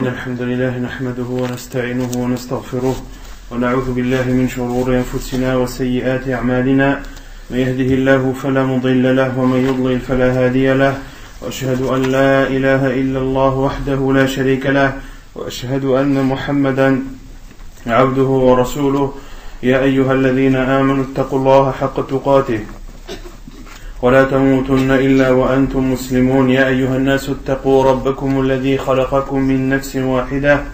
الحمد لله نحمده ونستعينه ونستغفره ونعوذ بالله من شرور أنفسنا وسيئات أعمالنا من يهده الله فلا مضل له ومن يضلل فلا هادي له وأشهد أن لا إله إلا الله وحده لا شريك له وأشهد أن محمدا عبده ورسوله يا أيها الذين آمنوا اتقوا الله حق تقاته ولا تموتن إلا وأنتم مسلمون يا أيها الناس اتقوا ربكم الذي خلقكم من نفس واحدة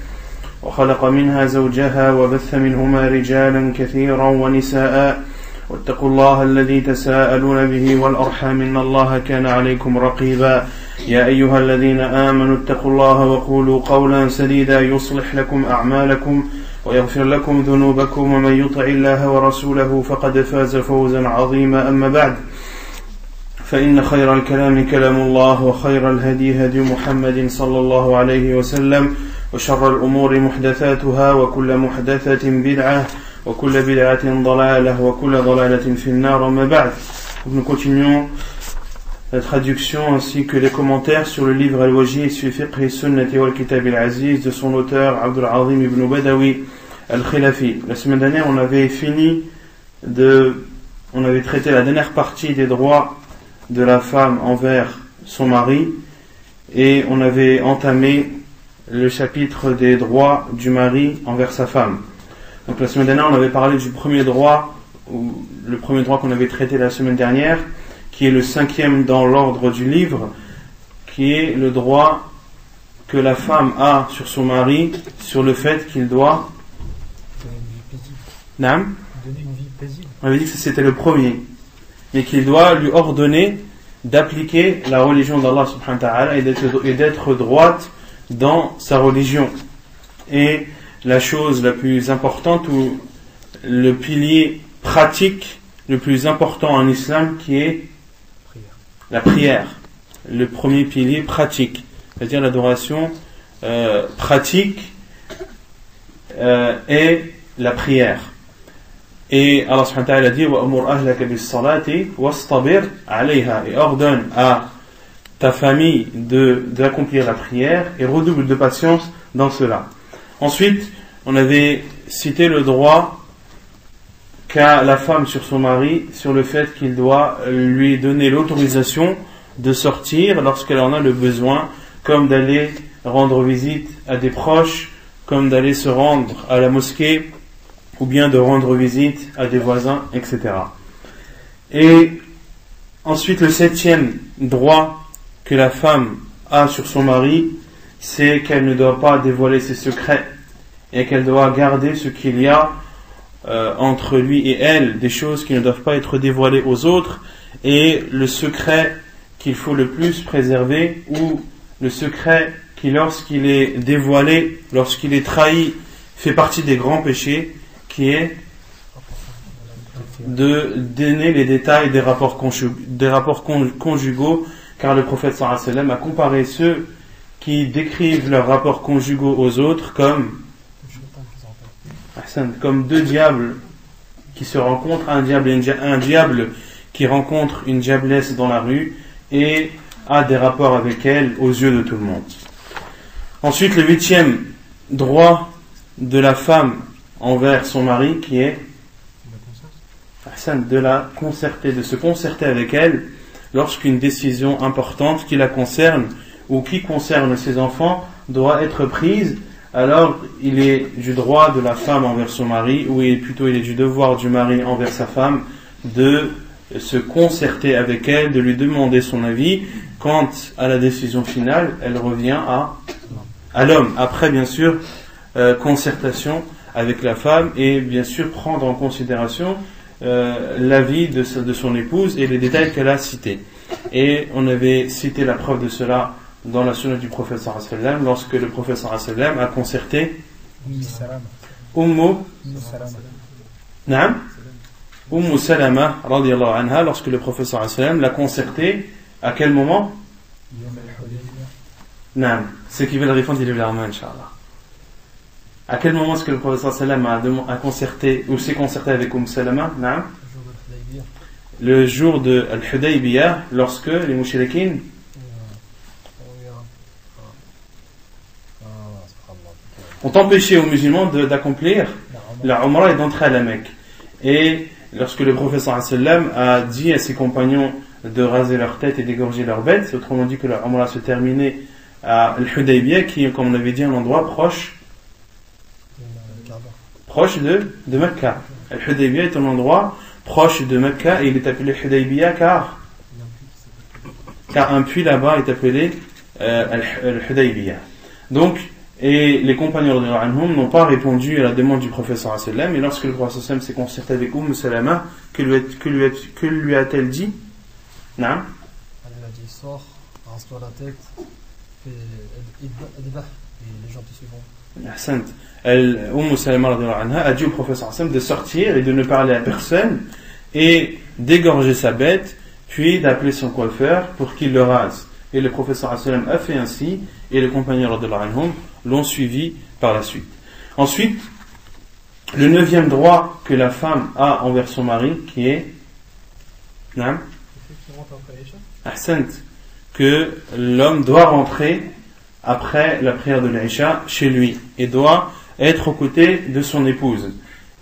وخلق منها زوجها وبث منهما رجالا كثيرا ونساء واتقوا الله الذي تساءلون به والأرحام إن الله كان عليكم رقيبا يا أيها الذين آمنوا اتقوا الله وقولوا قولا سديدا يصلح لكم أعمالكم ويغفر لكم ذنوبكم ومن يطع الله ورسوله فقد فاز فوزا عظيما أما بعد فإن خير الكلام كلام الله وخير الهدي هدي محمد صلى الله عليه وسلم وشر الأمور محدثاتها وكل محدثة بدعة وكل بدعة ضلالة وكل ضلالة في النار أما بعد. Nous continuons la traduction ainsi que les commentaires sur le livre Al-Wajiz fi Fiqh Sunnati wal Kitab al-Aziz de son auteur Abdul Azim ibn Badawi al-Khilafi. La semaine dernière, on avait traité la dernière partie des droits de la femme envers son mari et on avait entamé le chapitre des droits du mari envers sa femme. Donc la semaine dernière on avait parlé du premier droit, ou le premier droit qu'on avait traité la semaine dernière, qui est le 5e dans l'ordre du livre, qui est le droit que la femme a sur son mari, sur le fait qu'il doit donner une vie paisible. On avait dit que c'était le premier, mais qu'il doit lui ordonner d'appliquer la religion d'Allah subhanahu wa ta'ala et d'être droite dans sa religion. Et la chose la plus importante, ou le pilier pratique le plus important en islam, qui est la prière. Le premier pilier pratique, c'est-à-dire l'adoration pratique est la prière. Et Allah subhanahu wa ta'ala dit وَأَمُرْ أَهْلَكَ بِالصَّلَاةِ وَاسْطَبِرْ عَلَيْهَا, et ordonne à ta famille d'accomplir la prière et redouble de patience dans cela. Ensuite, on avait cité le droit qu'a la femme sur son mari sur le fait qu'il doit lui donner l'autorisation de sortir lorsqu'elle en a le besoin, comme d'aller rendre visite à des proches, comme d'aller se rendre à la mosquée, ou bien de rendre visite à des voisins, etc. Et ensuite, le 7e droit que la femme a sur son mari, c'est qu'elle ne doit pas dévoiler ses secrets et qu'elle doit garder ce qu'il y a entre lui et elle, des choses qui ne doivent pas être dévoilées aux autres, et le secret qu'il faut le plus préserver, ou le secret qui, lorsqu'il est dévoilé, lorsqu'il est trahi, fait partie des grands péchés, qui est de donner les détails des rapports conjugaux, car le prophète sallallahu alayhi wa sallam a comparé ceux qui décrivent leurs rapports conjugaux aux autres comme deux diables qui se rencontrent, un diable qui rencontre une diablesse dans la rue et a des rapports avec elle aux yeux de tout le monde. Ensuite, le 8e droit de la femme envers son mari, qui est de se concerter avec elle lorsqu'une décision importante qui la concerne ou qui concerne ses enfants doit être prise. Alors il est du droit de la femme envers son mari, ou il est du devoir du mari envers sa femme, de se concerter avec elle, de lui demander son avis. Quant à la décision finale, elle revient à l'homme, après bien sûr concertation avec la femme, et bien sûr prendre en considération l'avis de son épouse et les détails qu'elle a cités. Et on avait cité la preuve de cela dans la sunna du prophète sallallahu alayhi wa sallam, lorsque le prophète sallallahu alayhi wa sallam a concerté Umm Salama radiyallahu anha, lorsque le prophète sallallahu alayhi wa sallam l'a concerté. À quel moment? Ceux qui veulent répondre, ils lèvent la main, Inch'Allah. À quel moment est-ce que le prophète sallallahu alayhi wa sallam a concerté, ou s'est concerté avec Salama? Le jour de Al-Hudaybiyah, lorsque les mouchriquines ont empêché aux musulmans d'accomplir la Umrah et d'entrer à la Mecque. Et lorsque le prophète sallam a dit à ses compagnons de raser leur tête et d'égorger leurs bêtes, autrement dit que la Umrah se terminait à Al-Hudaybiyah, qui est, comme on l'avait dit, un endroit proche de Mecca. Al-Hudaybiyah est un endroit proche de Mecca et il est appelé Hudaybiyah car un puits là-bas est appelé Al-Hudaybiyah. Donc, et les compagnons n'ont pas répondu à la demande du prophète sallallahu alayhi wa sallam, et lorsque le prophète sallallahu alayhi wa sallam s'est concerté avec Salama, que lui a-t-elle dit? Non? Elle a dit, sors, rase-toi la tête, et les gens te suivront. Salama a dit au prophète sallallahu alayhi wa sallam de sortir et de ne parler à personne, et d'égorger sa bête, puis d'appeler son coiffeur pour qu'il le rase. Et le prophète sallallahu alayhi wa sallam a fait ainsi, et les compagnons l'ont suivi par la suite. Ensuite, le 9e droit que la femme a envers son mari, qui est que l'homme doit rentrer après la prière de l'Aïcha chez lui et doit être aux côtés de son épouse.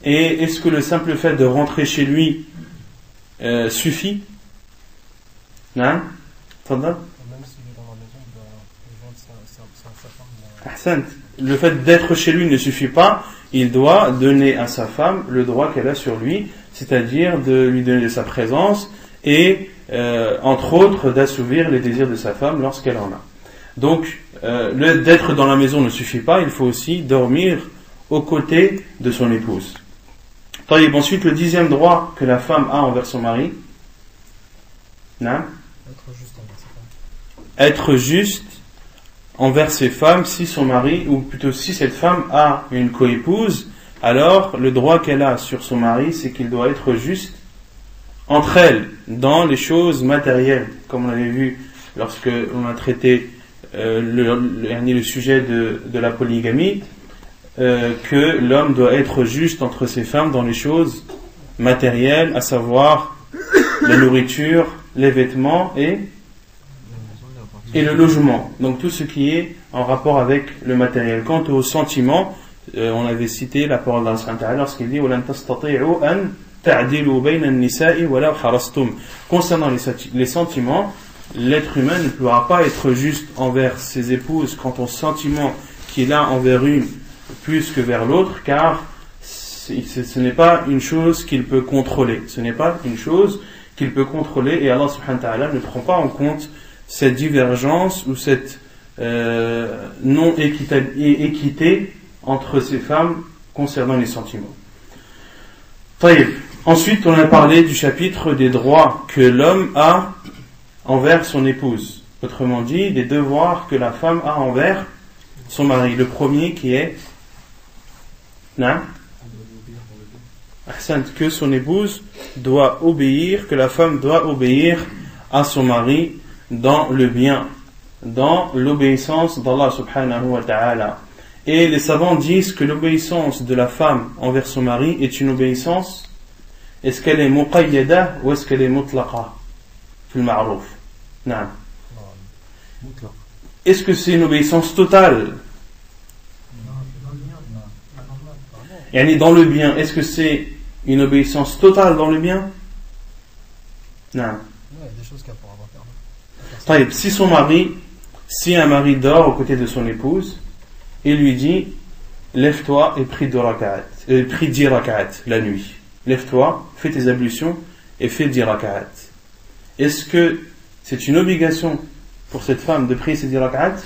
Et est-ce que le simple fait de rentrer chez lui suffit? Non? Le fait d'être chez lui ne suffit pas, il doit donner à sa femme le droit qu'elle a sur lui, c'est-à-dire de lui donner sa présence et entre autres d'assouvir les désirs de sa femme lorsqu'elle en a. Donc d'être dans la maison ne suffit pas, il faut aussi dormir aux côtés de son épouse. Ensuite, le 10e droit que la femme a envers son mari, être juste envers ses femmes, si son mari, ou plutôt si cette femme a une coépouse, alors le droit qu'elle a sur son mari, c'est qu'il doit être juste entre elles, dans les choses matérielles, comme on avait vu lorsque on a traité le sujet de la polygamie, que l'homme doit être juste entre ses femmes dans les choses matérielles, à savoir la nourriture, les vêtements et le logement, donc tout ce qui est en rapport avec le matériel. Quant aux sentiments, on avait cité la parole d'Allah subhanahu wa ta'ala lorsqu'il dit وَلَن تَسْتَطِيعُوا أَن تَعْدِلُوا بَيْنَ النِّسَاءِ وَلَوْ حَرَصْتُمْ. Concernant les sentiments, l'être humain ne pourra pas être juste envers ses épouses quant aux sentiments qu'il a envers une plus que vers l'autre, car ce n'est pas une chose qu'il peut contrôler. Ce n'est pas une chose qu'il peut contrôler, et Allah subhanahu wa ta'ala ne prend pas en compte cette divergence ou cette non-équité entre ces femmes concernant les sentiments. Ensuite, on a parlé du chapitre des droits que l'homme a envers son épouse. Autrement dit, des devoirs que la femme a envers son mari. Le premier qui est que son épouse doit obéir, que la femme doit obéir à son mari dans le bien, dans l'obéissance d'Allah subhanahu wa ta'ala. Et les savants disent que l'obéissance de la femme envers son mari est une obéissance, est-ce qu'elle est muqayyada ou est-ce qu'elle est mutlaqa fil ma'ruf? Non. Est-ce que c'est une obéissance totale? Et dans le bien, est-ce que c'est une obéissance totale dans le bien? Non. Si un mari dort aux côtés de son épouse, il lui dit lève-toi et prie 10 rak'at la nuit. Lève-toi, fais tes ablutions et fais 10 rak'at. Est-ce que c'est une obligation pour cette femme de prier ces 10 rak'at?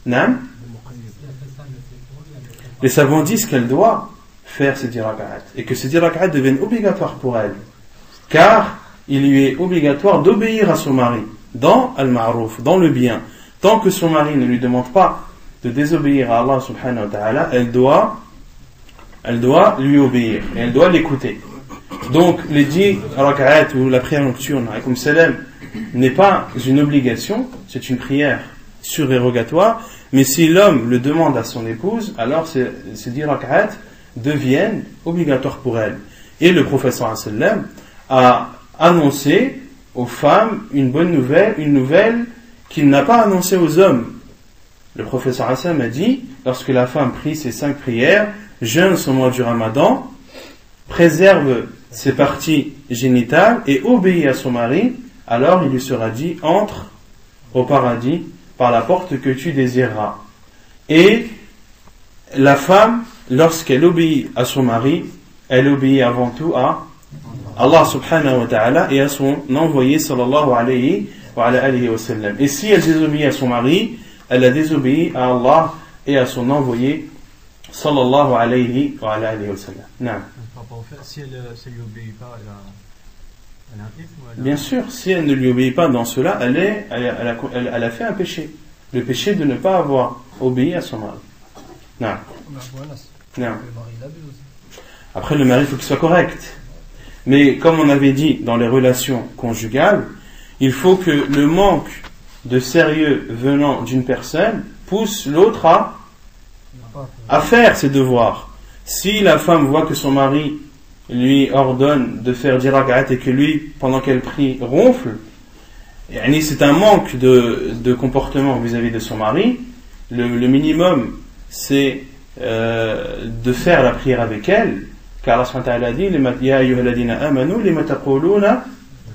Non. Les savants disent qu'elle doit faire ces 10 rak'at et que ces 10 rak'at deviennent obligatoires pour elle, car il lui est obligatoire d'obéir à son mari dans al-ma'ruf, dans le bien. Tant que son mari ne lui demande pas de désobéir à Allah subhanahu wa ta'ala, elle doit lui obéir et elle doit l'écouter. Donc les 10 rak'at ou la prière nocturne alaykoum salam n'est pas une obligation, c'est une prière surérogatoire, mais si l'homme le demande à son épouse, alors ces 10 rak'at deviennent obligatoires pour elle. Et le prophète sallallahu alayhi wa sallam a annoncé aux femmes une bonne nouvelle, une nouvelle qu'il n'a pas annoncée aux hommes. Le professeur Hassan a dit, lorsque la femme prie ses 5 prières, jeûne son mois du Ramadan, préserve ses parties génitales et obéit à son mari, alors il lui sera dit, entre au paradis par la porte que tu désireras. Et la femme, lorsqu'elle obéit à son mari, elle obéit avant tout à Allah subhanahu wa ta'ala et à son envoyé sallallahu alayhi wa sallam. Et si elle désobéit à son mari, elle a désobéi à Allah et à son envoyé sallallahu alayhi wa sallam. Non. Si elle ne lui obéit pas, elle a un ithme. Bien sûr, si elle ne lui obéit pas dans cela, elle a fait un péché. Le péché de ne pas avoir obéi à son mari. Non. Non. Après, le mari, il faut qu'il soit correct. Mais comme on avait dit dans les relations conjugales, il faut que le manque de sérieux venant d'une personne pousse l'autre à faire ses devoirs. Si la femme voit que son mari lui ordonne de faire 10 rak'at et que lui, pendant qu'elle prie, ronfle, c'est un manque de comportement vis-à-vis de son mari. Le minimum, c'est de faire la prière avec elle, car Allah a dit Ya ayyuhalladhina amanu lima taquluna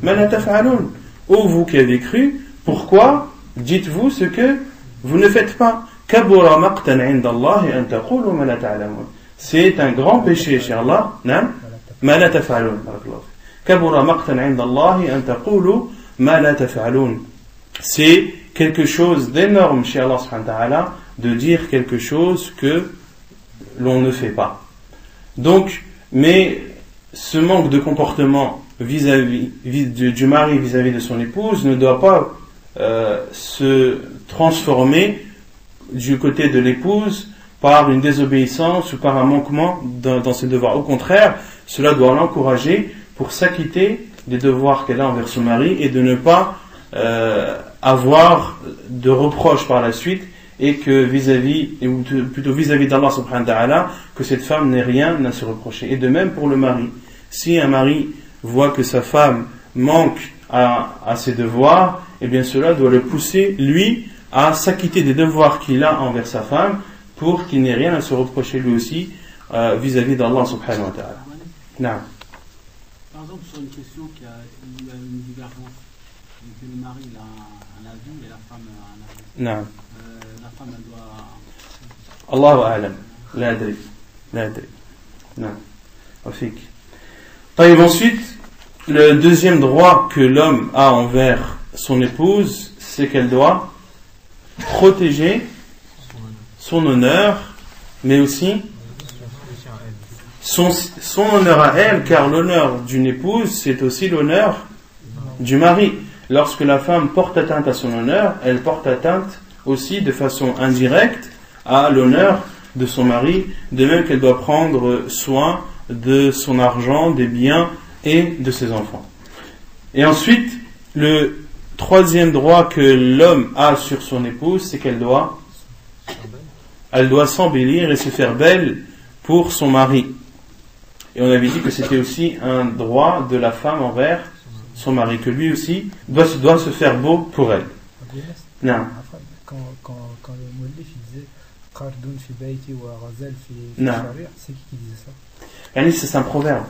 ma la taf'alun. Ô vous qui avez cru, pourquoi dites-vous ce que vous ne faites pas? Kabura maqtan 'inda Allah an taqulu ma la ta'lamun. C'est un grand péché chez Allah, non? Ma la taf'alun. Kabura maqtan 'inda Allah an taqulu ma la taf'alun. C'est quelque chose d'énorme chez Allah subhanahu wa ta'ala de dire quelque chose que l'on ne fait pas. Donc, mais ce manque de comportement vis-à-vis du mari vis-à-vis de son épouse ne doit pas se transformer du côté de l'épouse par une désobéissance ou par un manquement dans ses devoirs. Au contraire, cela doit l'encourager pour s'acquitter des devoirs qu'elle a envers son mari et de ne pas avoir de reproches par la suite, et que plutôt vis-à-vis d'Allah subhanahu wa ta'ala, que cette femme n'ait rien à se reprocher. Et de même pour le mari. Si un mari voit que sa femme manque à ses devoirs, eh bien cela doit le pousser, lui, à s'acquitter des devoirs qu'il a envers sa femme, pour qu'il n'ait rien à se reprocher lui aussi vis-à-vis d'Allah subhanahu wa ta'ala. Non. Par exemple, sur une question qui a une divergence, que le mari a un avis et la femme a un avis. Non. La femme, elle doit... Allahu a'lam. La adri. Non. Wafik. Et ensuite, le deuxième droit que l'homme a envers son épouse, c'est qu'elle doit protéger son honneur, mais aussi son honneur à elle, car l'honneur d'une épouse, c'est aussi l'honneur du mari. Lorsque la femme porte atteinte à son honneur, elle porte atteinte aussi de façon indirecte à l'honneur de son mari, de même qu'elle doit prendre soin de son argent, des biens et de ses enfants. Et ensuite, le troisième droit que l'homme a sur son épouse, c'est qu'elle doit s'embellir et se faire belle pour son mari. Et on avait dit que c'était aussi un droit de la femme envers son mari, que lui aussi doit se faire beau pour elle. Non. Quand le Moulif disait Qardoun fi bayti wa ghazal fi sharia, c'est qui disait ça? C'est un proverbe.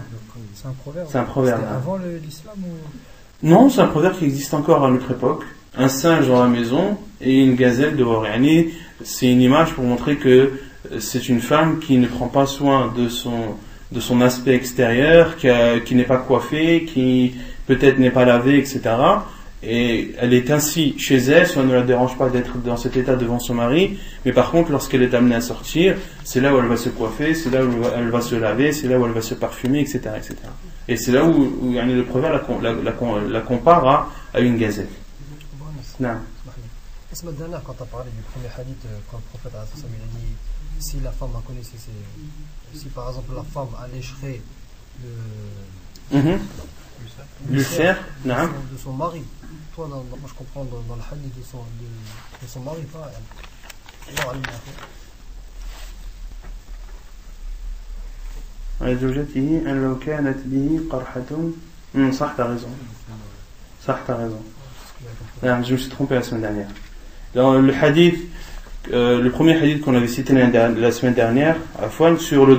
C'est un proverbe. C'est un proverbe. C'était avant l'islam ou... Non, c'est un proverbe qui existe encore à notre époque. Un singe dans la maison et une gazelle dehors. C'est une image pour montrer que c'est une femme qui ne prend pas soin de son aspect extérieur, qui n'est pas coiffée, qui peut-être n'est pas lavée, etc. Et elle est ainsi chez elle, ça ne la dérange pas d'être dans cet état devant son mari, mais par contre lorsqu'elle est amenée à sortir, c'est là où elle va se coiffer, c'est là où elle va se laver, c'est là où elle va se parfumer, etc. Et c'est là où le proverbe la compare à une gazelle. Non. La semaine dernière, quand tu as parlé du premier hadith, quand le prophète a dit si la femme a connu, si par exemple la femme allécherait le fer de son mari. Toi, moi je comprends dans le hadith de son mari, pas elle. زوجته أن لو كانت به قرحة. صح, t'as raison. Je me suis trompé la semaine dernière. Dans le hadith, le premier hadith qu'on avait cité la semaine dernière, Afwan, sur le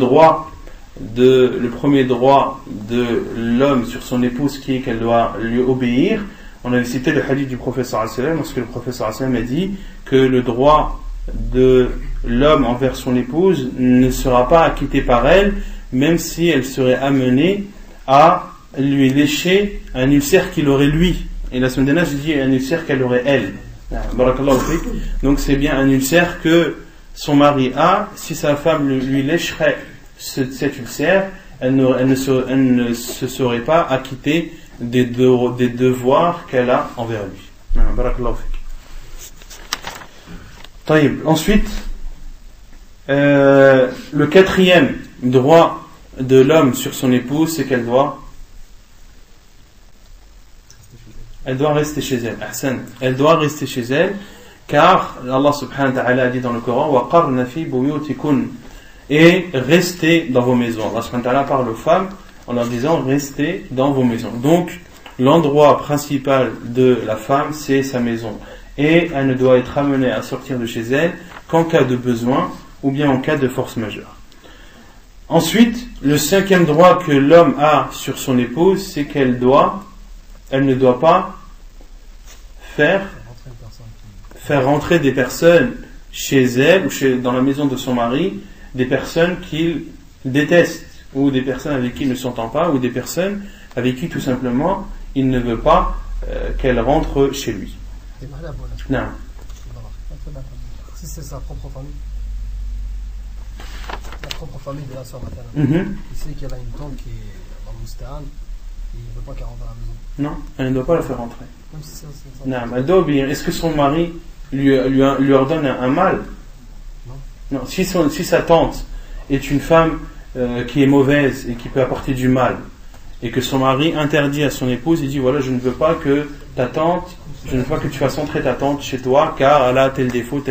premier droit de l'homme sur son épouse qui est qu'elle doit lui obéir, on avait cité le hadith du prophète sallallahu alayhi wa sallam, lorsque le prophète sallallahu alayhi wa sallam a dit que le droit de l'homme envers son épouse ne sera pas acquitté par elle, même si elle serait amenée à lui lécher un ulcère qu'il aurait lui. Et la semaine dernière, j'ai dit un ulcère qu'elle aurait elle. Donc c'est bien un ulcère que son mari a. Si sa femme lui lécherait cet ulcère, elle ne se serait pas acquittée des devoirs qu'elle a envers lui. Ensuite, le quatrième droit de l'homme sur son épouse, c'est qu'elle doit rester chez elle. Ahsan. Elle doit rester chez elle, car Allah subhanahu wa ta'ala a dit dans le Coran وَقَرْنَ فِي بُيُوتِكُنْ, et restez dans vos maisons. Allah subhanahu wa ta'ala parle aux femmes en leur disant restez dans vos maisons. Donc l'endroit principal de la femme, c'est sa maison, et elle ne doit être amenée à sortir de chez elle qu'en cas de besoin ou bien en cas de force majeure. Ensuite, le cinquième droit que l'homme a sur son épouse, c'est qu'elle ne doit pas faire rentrer des personnes chez elle ou dans la maison de son mari, des personnes qu'il déteste, ou des personnes avec qui il ne s'entend pas, ou des personnes avec qui tout simplement il ne veut pas qu'elle rentre chez lui. Non. Si c'est sa propre famille de la soeur maternelle, il sait qu'elle a une tante qui est dans le Moustaan, et il ne veut pas qu'elle rentre à la maison. Non, elle ne doit pas la faire rentrer. Même si c'est ça. Non, elle doit obéir. Est-ce que son mari lui ordonne un mal? Non. Si sa tante est une femme qui est mauvaise et qui peut apporter du mal, et que son mari interdit à son épouse, il dit voilà, je ne veux pas que tu fasses entrer ta tante chez toi car elle a tel défaut.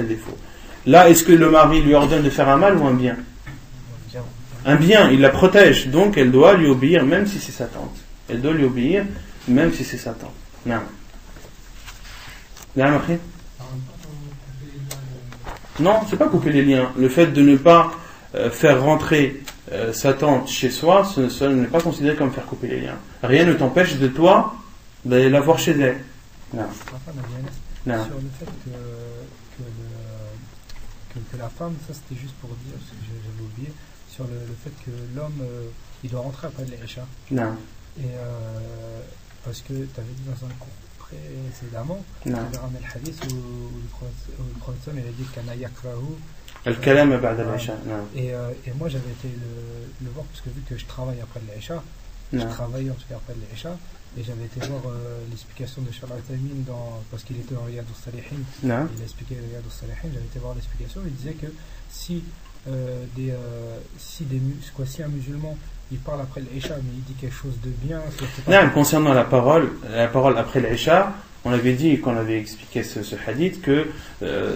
Là, est-ce que le mari lui ordonne de faire un mal ou un bien? Un bien, il la protège, donc elle doit lui obéir même si c'est sa tante. Elle doit lui obéir même si c'est sa tante. Non. Non, c'est pas couper les liens. Le fait de ne pas faire rentrer sa tante chez soi, ce n'est pas considéré comme faire couper les liens. Rien ne t'empêche de toi d'aller la voir chez elle. Non. Non. Sur le fait que la femme, ça c'était juste pour dire, parce que j'avais oublié, sur le fait que l'homme, il doit rentrer après l'Isha. Non. Et parce que tu avais dit dans un cours précédemment, tu avais ramené le hadith où le prophète il a dit qu'Ana yakrahu al-kalam ba'da al-Isha. Et moi j'avais été le voir parce que vu que je travaille après l'Isha, je travaillais en tout cas après l'Isha, et j'avais été voir l'explication de Charles Al-Taymin parce qu'il était dans Riyad al-Salihin. Il a expliqué Riyad al-Salihin, j'avais été voir l'explication, il disait que si un musulman il parle après l'Isha mais il dit quelque chose de bien, concernant la parole après l'Isha, on avait dit, quand on avait expliqué ce hadith, que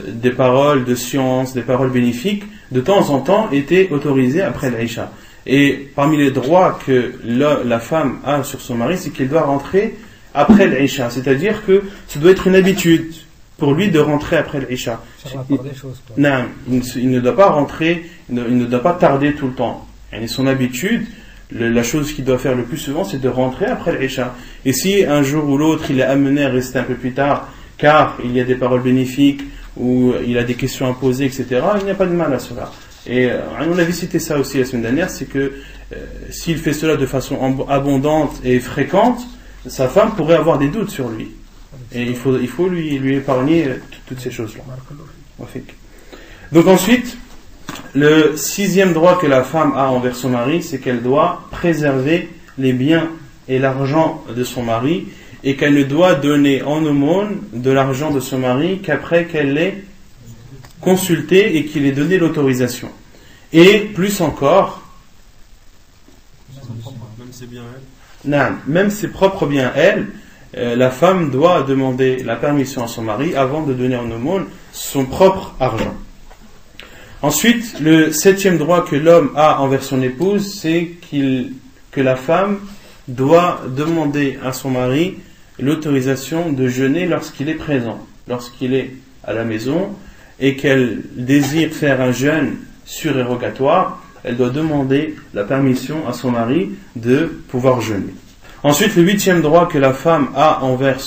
des paroles de science, des paroles bénéfiques, de temps en temps étaient autorisées après l'Isha. Et parmi les droits que la femme a sur son mari, c'est qu'il doit rentrer après l'Isha. C'est-à-dire que ça doit être une habitude pour lui de rentrer après l'Isha. Non, il ne doit pas rentrer, il ne doit pas tarder tout le temps. Et son habitude, la chose qu'il doit faire le plus souvent, c'est de rentrer après l'Isha. Et si un jour ou l'autre, il est amené à rester un peu plus tard, car il y a des paroles bénéfiques, ou il a des questions à poser, etc., il n'y a pas de mal à cela. Et on avait cité ça aussi la semaine dernière, c'est que s'il fait cela de façon abondante et fréquente, sa femme pourrait avoir des doutes sur lui. Et il faut lui épargner toutes ces choses-là. Donc ensuite, le sixième droit que la femme a envers son mari, c'est qu'elle doit préserver les biens et l'argent de son mari, et qu'elle ne doit donner en aumône de l'argent de son mari qu'après qu'elle l'ait consulté et qu'il ait donné l'autorisation. Et plus encore, même ses propres biens elle, la femme doit demander la permission à son mari avant de donner en aumône son propre argent. Ensuite, le septième droit que l'homme a envers son épouse, c'est que la femme doit demander à son mari l'autorisation de jeûner lorsqu'il est présent, lorsqu'il est à la maison. et qu'elle désire faire un jeûne surérogatoire, elle doit demander la permission à son mari de pouvoir jeûner. Ensuite, le 8e droit que la femme a envers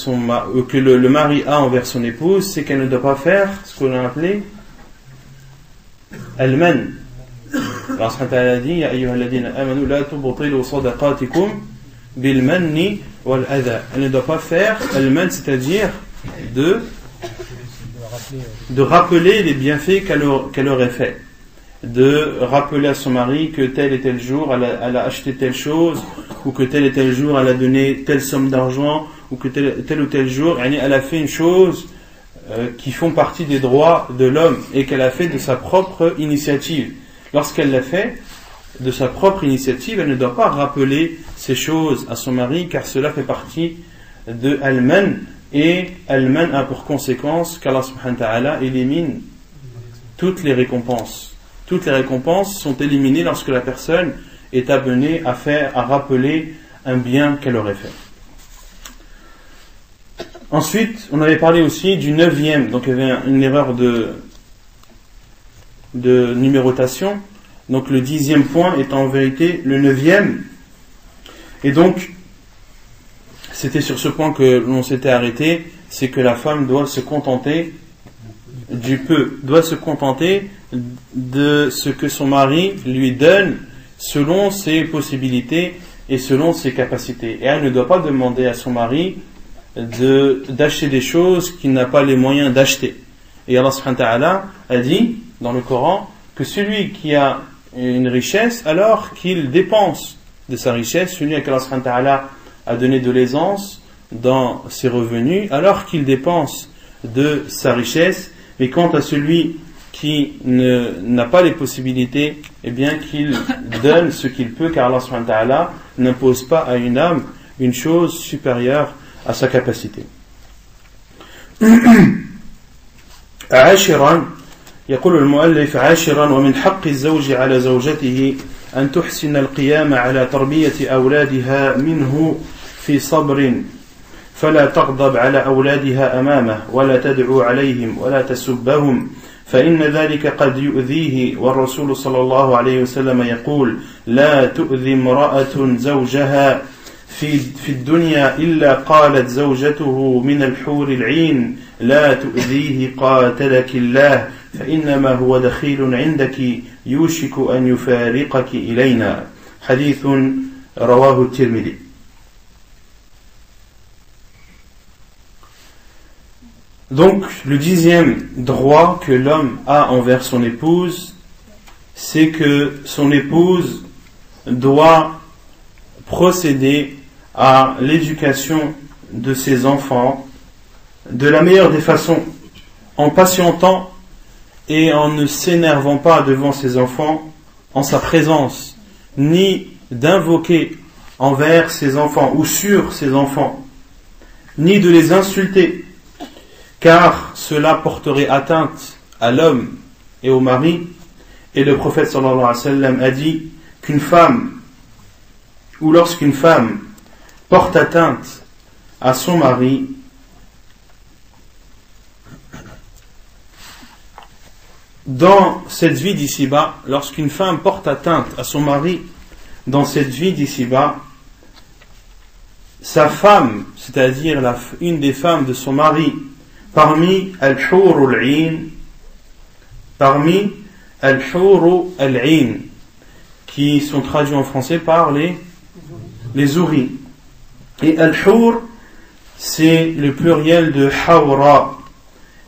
que le mari a envers son épouse, c'est qu'elle ne doit pas faire ce qu'on a appelé al-man. Allah subhanahu wa ta'ala dit Ya ayyuhalladhina amanu la tubtilu sadaqatikum bil manni wal adha. Elle ne doit pas faire al-man, c'est-à-dire de rappeler les bienfaits qu'elle aurait fait, de rappeler à son mari que tel et tel jour elle a acheté telle chose, ou que tel et tel jour elle a donné telle somme d'argent, ou que tel ou tel jour elle a fait une chose qui font partie des droits de l'homme et qu'elle a fait de sa propre initiative. Lorsqu'elle l'a fait de sa propre initiative, elle ne doit pas rappeler ces choses à son mari, car cela fait partie de al-man, et al-man a pour conséquence qu'Allah subhanahu wa ta'ala élimine toutes les récompenses. Toutes les récompenses sont éliminées lorsque la personne est amenée à rappeler un bien qu'elle aurait fait. Ensuite, on avait parlé aussi du 9e, donc il y avait une erreur de numérotation. Donc le 10e point est en vérité le 9e. Et donc, c'était sur ce point que l'on s'était arrêté, c'est que la femme doit se contenter du peu, doit se contenter de ce que son mari lui donne selon ses possibilités et selon ses capacités. Et elle ne doit pas demander à son mari d'acheter des choses qu'il n'a pas les moyens d'acheter. Et Allah subhanahu wa ta'ala a dit dans le Coran que celui qui a une richesse, alors qu'il dépense de sa richesse, celui à qui Allah subhanahu wa ta'ala a donné de l'aisance dans ses revenus, alors qu'il dépense de sa richesse. Mais quant à celui qui n'a pas les possibilités, eh bien qu'il donne ce qu'il peut, car Allah subhanahu wa ta'ala n'impose pas à une âme une chose supérieure à sa capacité. عاشرا يقول المؤلف عاشرا ومن حق الزوج على زوجته أن تحسن القيام على تربية أولادها منه في صبر فلا تغضب على أولادها أمامه ولا تدعو عليهم ولا تسبهم فإن ذلك قد يؤذيه والرسول صلى الله عليه وسلم يقول لا تؤذي امرأة زوجها في الدنيا إلا قالت زوجته من الحور العين لا تؤذيه قاتلك الله فإنما هو دخيل عندك يوشك أن يفارقك إلينا حديث رواه الترمذي. Donc, le 10e droit que l'homme a envers son épouse, c'est que son épouse doit procéder à l'éducation de ses enfants de la meilleure des façons, en patientant et en ne s'énervant pas devant ses enfants en sa présence, ni d'invoquer envers ses enfants ou sur ses enfants, ni de les insulter, car cela porterait atteinte à l'homme et au mari. Et le prophète sallallahu alayhi wa sallam a dit qu'une femme, ou lorsqu'une femme porte atteinte à son mari, dans cette vie d'ici-bas, lorsqu'une femme porte atteinte à son mari dans cette vie d'ici-bas, sa femme, c'est-à-dire une des femmes de son mari, parmi al-hur al-'ain, qui sont traduits en français par les ouris. Et al-hur, c'est le pluriel de hawra.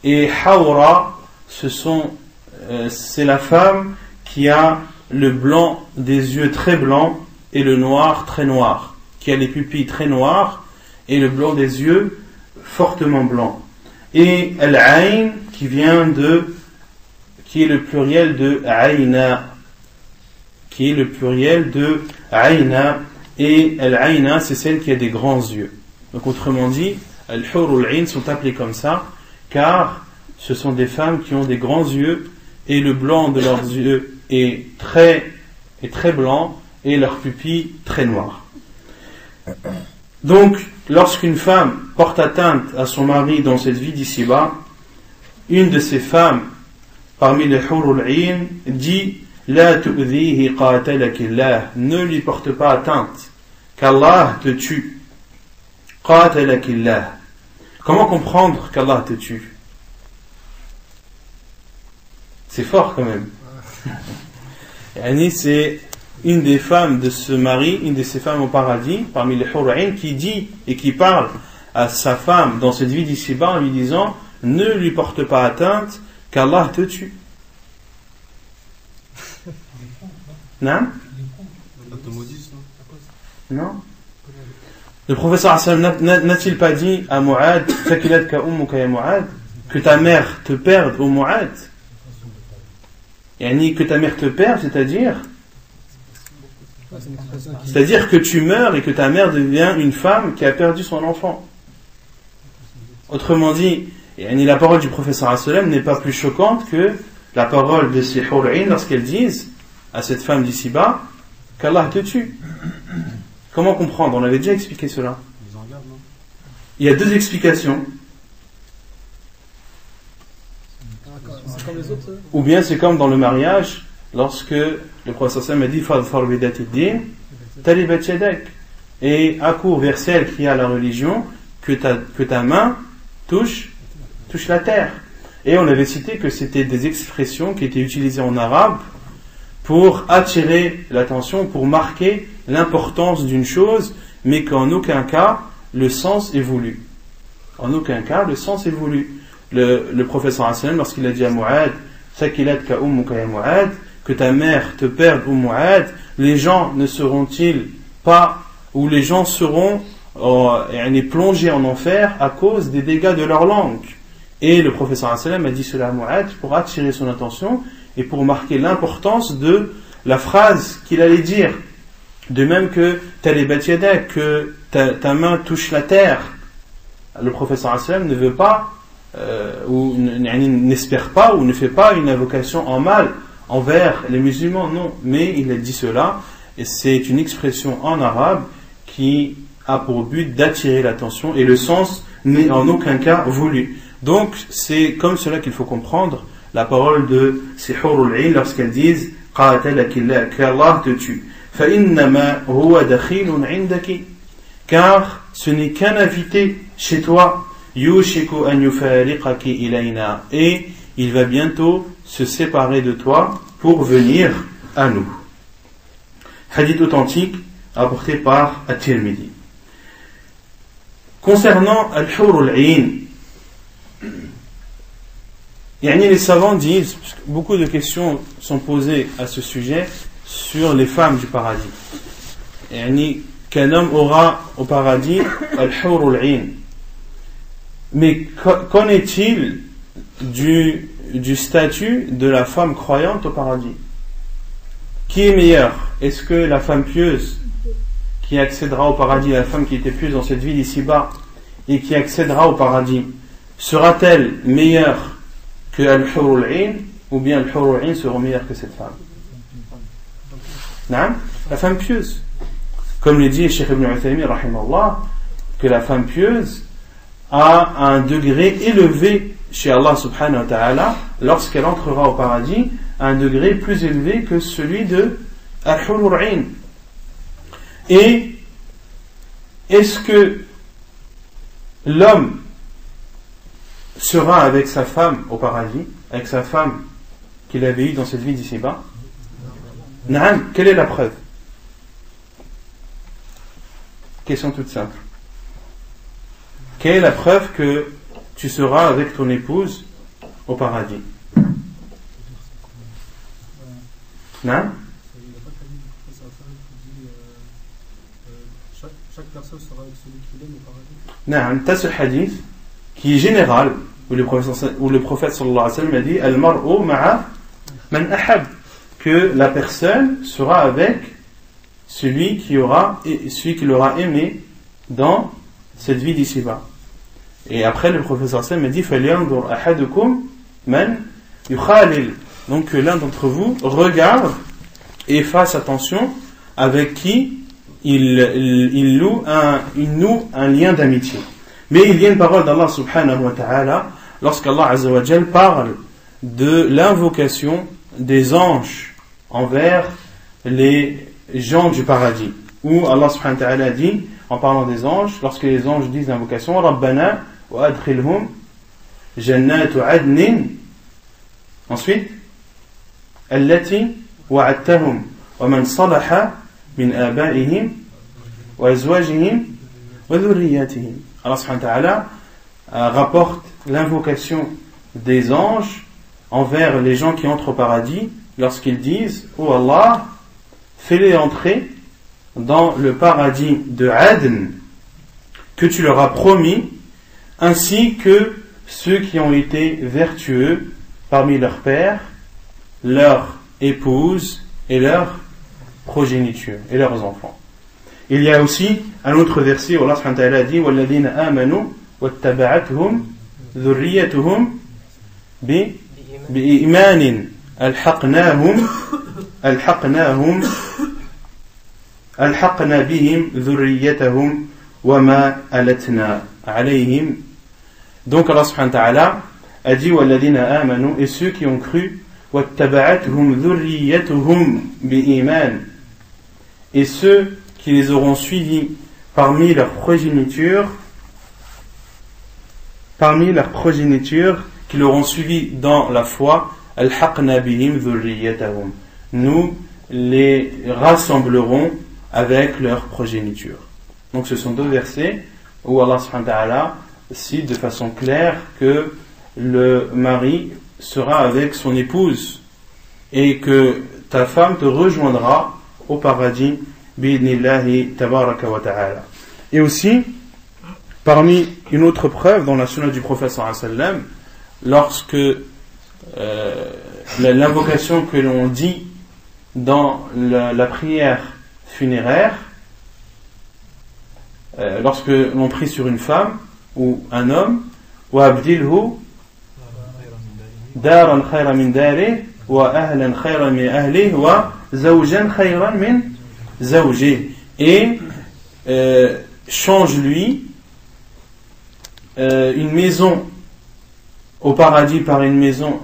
Et hawra, c'est la femme qui a le blanc des yeux très blanc et le noir très noir, qui a les pupilles très noires et le blanc des yeux fortement blanc. Et al-'ain qui est le pluriel de 'aina, et al-'aina c'est celle qui a des grands yeux. Donc autrement dit, al-hur al-'ain sont appelées comme ça car ce sont des femmes qui ont des grands yeux et le blanc de leurs yeux est très blanc et leurs pupilles très noires. Donc, lorsqu'une femme porte atteinte à son mari dans cette vie d'ici-bas, une de ces femmes parmi les hurul ayn dit La tu'dhihi qatalakillah, ne lui porte pas atteinte, qu'Allah te tue. Qatalakillah. Comment comprendre qu'Allah te tue? C'est fort quand même. Yani c'est une des femmes de ce mari, une de ces femmes au paradis, parmi les hurul ayn, qui dit et qui parle à sa femme dans cette vie d'ici-bas en lui disant ne lui porte pas atteinte qu'Allah te tue. Non? Non? Le professeur n'a-t-il pas dit à Mu'ad que ta mère te perde au Mu'ad? Yani que ta mère te perde, c'est-à-dire que tu meurs et que ta mère devient une femme qui a perdu son enfant. Autrement dit, la parole du professeur sallam n'est pas plus choquante que la parole de ces hurul ayn lorsqu'elles disent à cette femme d'ici-bas qu'Allah te tue. Comment comprendre? On avait déjà expliqué cela. Il y a deux explications. Ou bien c'est comme dans le mariage, lorsque le professeur sallam a dit Fadfar bidati din talibat yadak, et accours vers celle qui a la religion, que ta main touche la terre. Et on avait cité que c'était des expressions qui étaient utilisées en arabe pour attirer l'attention, pour marquer l'importance d'une chose, mais qu'en aucun cas le sens est voulu. En aucun cas le sens est voulu. Le professeur Hassan, lorsqu'il a dit à Mu'ad Sakilatka ummuka ya Mu'ad, que ta mère te perde ou Mu'ad, les gens ne seront-ils pas, ou les gens seront plongés en enfer à cause des dégâts de leur langue. Et le professeur Hassan a dit cela à Mu'ad pour attirer son attention et pour marquer l'importance de la phrase qu'il allait dire. De même que talibat yadak, que ta main touche la terre. Le professeur Hassan ne veut pas ou n'espère pas ou ne fait pas une invocation en mal envers les musulmans, non, mais il a dit cela et c'est une expression en arabe qui a pour but d'attirer l'attention et le sens n'est en aucun cas voulu. Donc c'est comme cela qu'il faut comprendre la parole de ces hurul ayn lorsqu'elles disent qatalakillah, qu'Allah te tue, fa innama huwa dakhilun indaki, car ce n'est qu'un invité chez toi, yushiku an yufariqaki ilayna, et il va bientôt se séparer de toi pour venir à nous. Hadith authentique apporté par At-Tirmidhi. Concernant al-hurul ayn, les savants disent, beaucoup de questions sont posées à ce sujet sur les femmes du paradis. Qu'un homme aura au paradis al-hurul ayn. Mais qu'en est-il du statut de la femme croyante au paradis? Qui est meilleur? Est-ce que la femme pieuse qui accédera au paradis, la femme qui était pieuse dans cette vie d'ici-bas et qui accédera au paradis, sera-t-elle meilleure que al-hurul ayn, ou bien al-hurul ayn sera meilleure que cette femme? Non? La femme pieuse. Comme le dit Cheikh Ibn Uthaymin rahimahullah, que la femme pieuse a un degré élevé chez Allah subhanahu wa ta'ala lorsqu'elle entrera au paradis, un degré plus élevé que celui de al-hurul ayn. Et est-ce que l'homme sera avec sa femme au paradis, avec sa femme qu'il avait eue dans cette vie d'ici-bas? Naam, quelle est la preuve? Question toute simple. Quelle est la preuve que tu seras avec ton épouse au paradis? Naam? Chaque personne sera avec celui qu'il aime au paradis. Naam, t'as ce hadith qui est général, où le prophète sallallahu alayhi wa sallam a dit Al-mar'u ma'a man ahab, que la personne sera avec celui qui l'aura aimé dans cette vie d'ici-bas. Et après le prophète sallallahu alayhi wa sallam a dit Falyanzur ahadukum man yukhalil, donc que l'un d'entre vous regarde et fasse attention avec qui il noue un lien d'amitié. Mais il y a une parole d'Allah subhanahu wa ta'ala lorsqu'Allah azza wa jal parle de l'invocation des anges envers les gens du paradis, où Allah subhanahu wa ta'ala dit, en parlant des anges, lorsque les anges disent l'invocation, Rabbana wa adkhilhum jannatu adnin, ensuite allati wa'adtahum wa man salaha min abaihim wa azwajihim wa dhurriyyatihim. Allah subhanahu wa ta'ala rapporte l'invocation des anges envers les gens qui entrent au paradis lorsqu'ils disent: Oh Allah, fais-les entrer dans le paradis de Adn que tu leur as promis, ainsi que ceux qui ont été vertueux parmi leurs pères, leurs épouses et leurs progénitures et leurs enfants. Il y a aussi un autre verset où Allah subhanahu wa ta'ala dit: وَالَّذِينَ آمَنُوا وَاتَّبَعَتْهُمْ ذُرِّيَّتُهُمْ بِإِيمَانٍ ألحقنا بهم ذريتهم وما ألتنا عليهم. Donc Allah subhanahu wa ta'ala a dit: وَالَّذِينَ آمَنُوا, et ceux qui ont cru, وَاتَّبَعَتْهُمْ ذُرِّيَّتُهُمْ بِإِيمَانٍ, et ceux qui les auront suivis parmi leur progéniture, qui l'auront suivi dans la foi, ألحقنا بهم ذريتهم, nous les rassemblerons avec leur progéniture. Donc ce sont deux versets où Allah subhanahu wa ta'ala cite de façon claire que le mari sera avec son épouse et que ta femme te rejoindra au paradis bi'idnillahi tabaraka wa ta'ala. Et aussi, parmi une autre preuve dans la sunna du prophète sallallahu alayhi wa sallam, lorsque l'invocation que l'on dit dans la prière funéraire, lorsque l'on prie sur une femme ou un homme, wa abdilhu daran khayran min dari wa ahlan khayran min ahli wa zawjan khayran min zawji, et change-lui une maison au paradis par une maison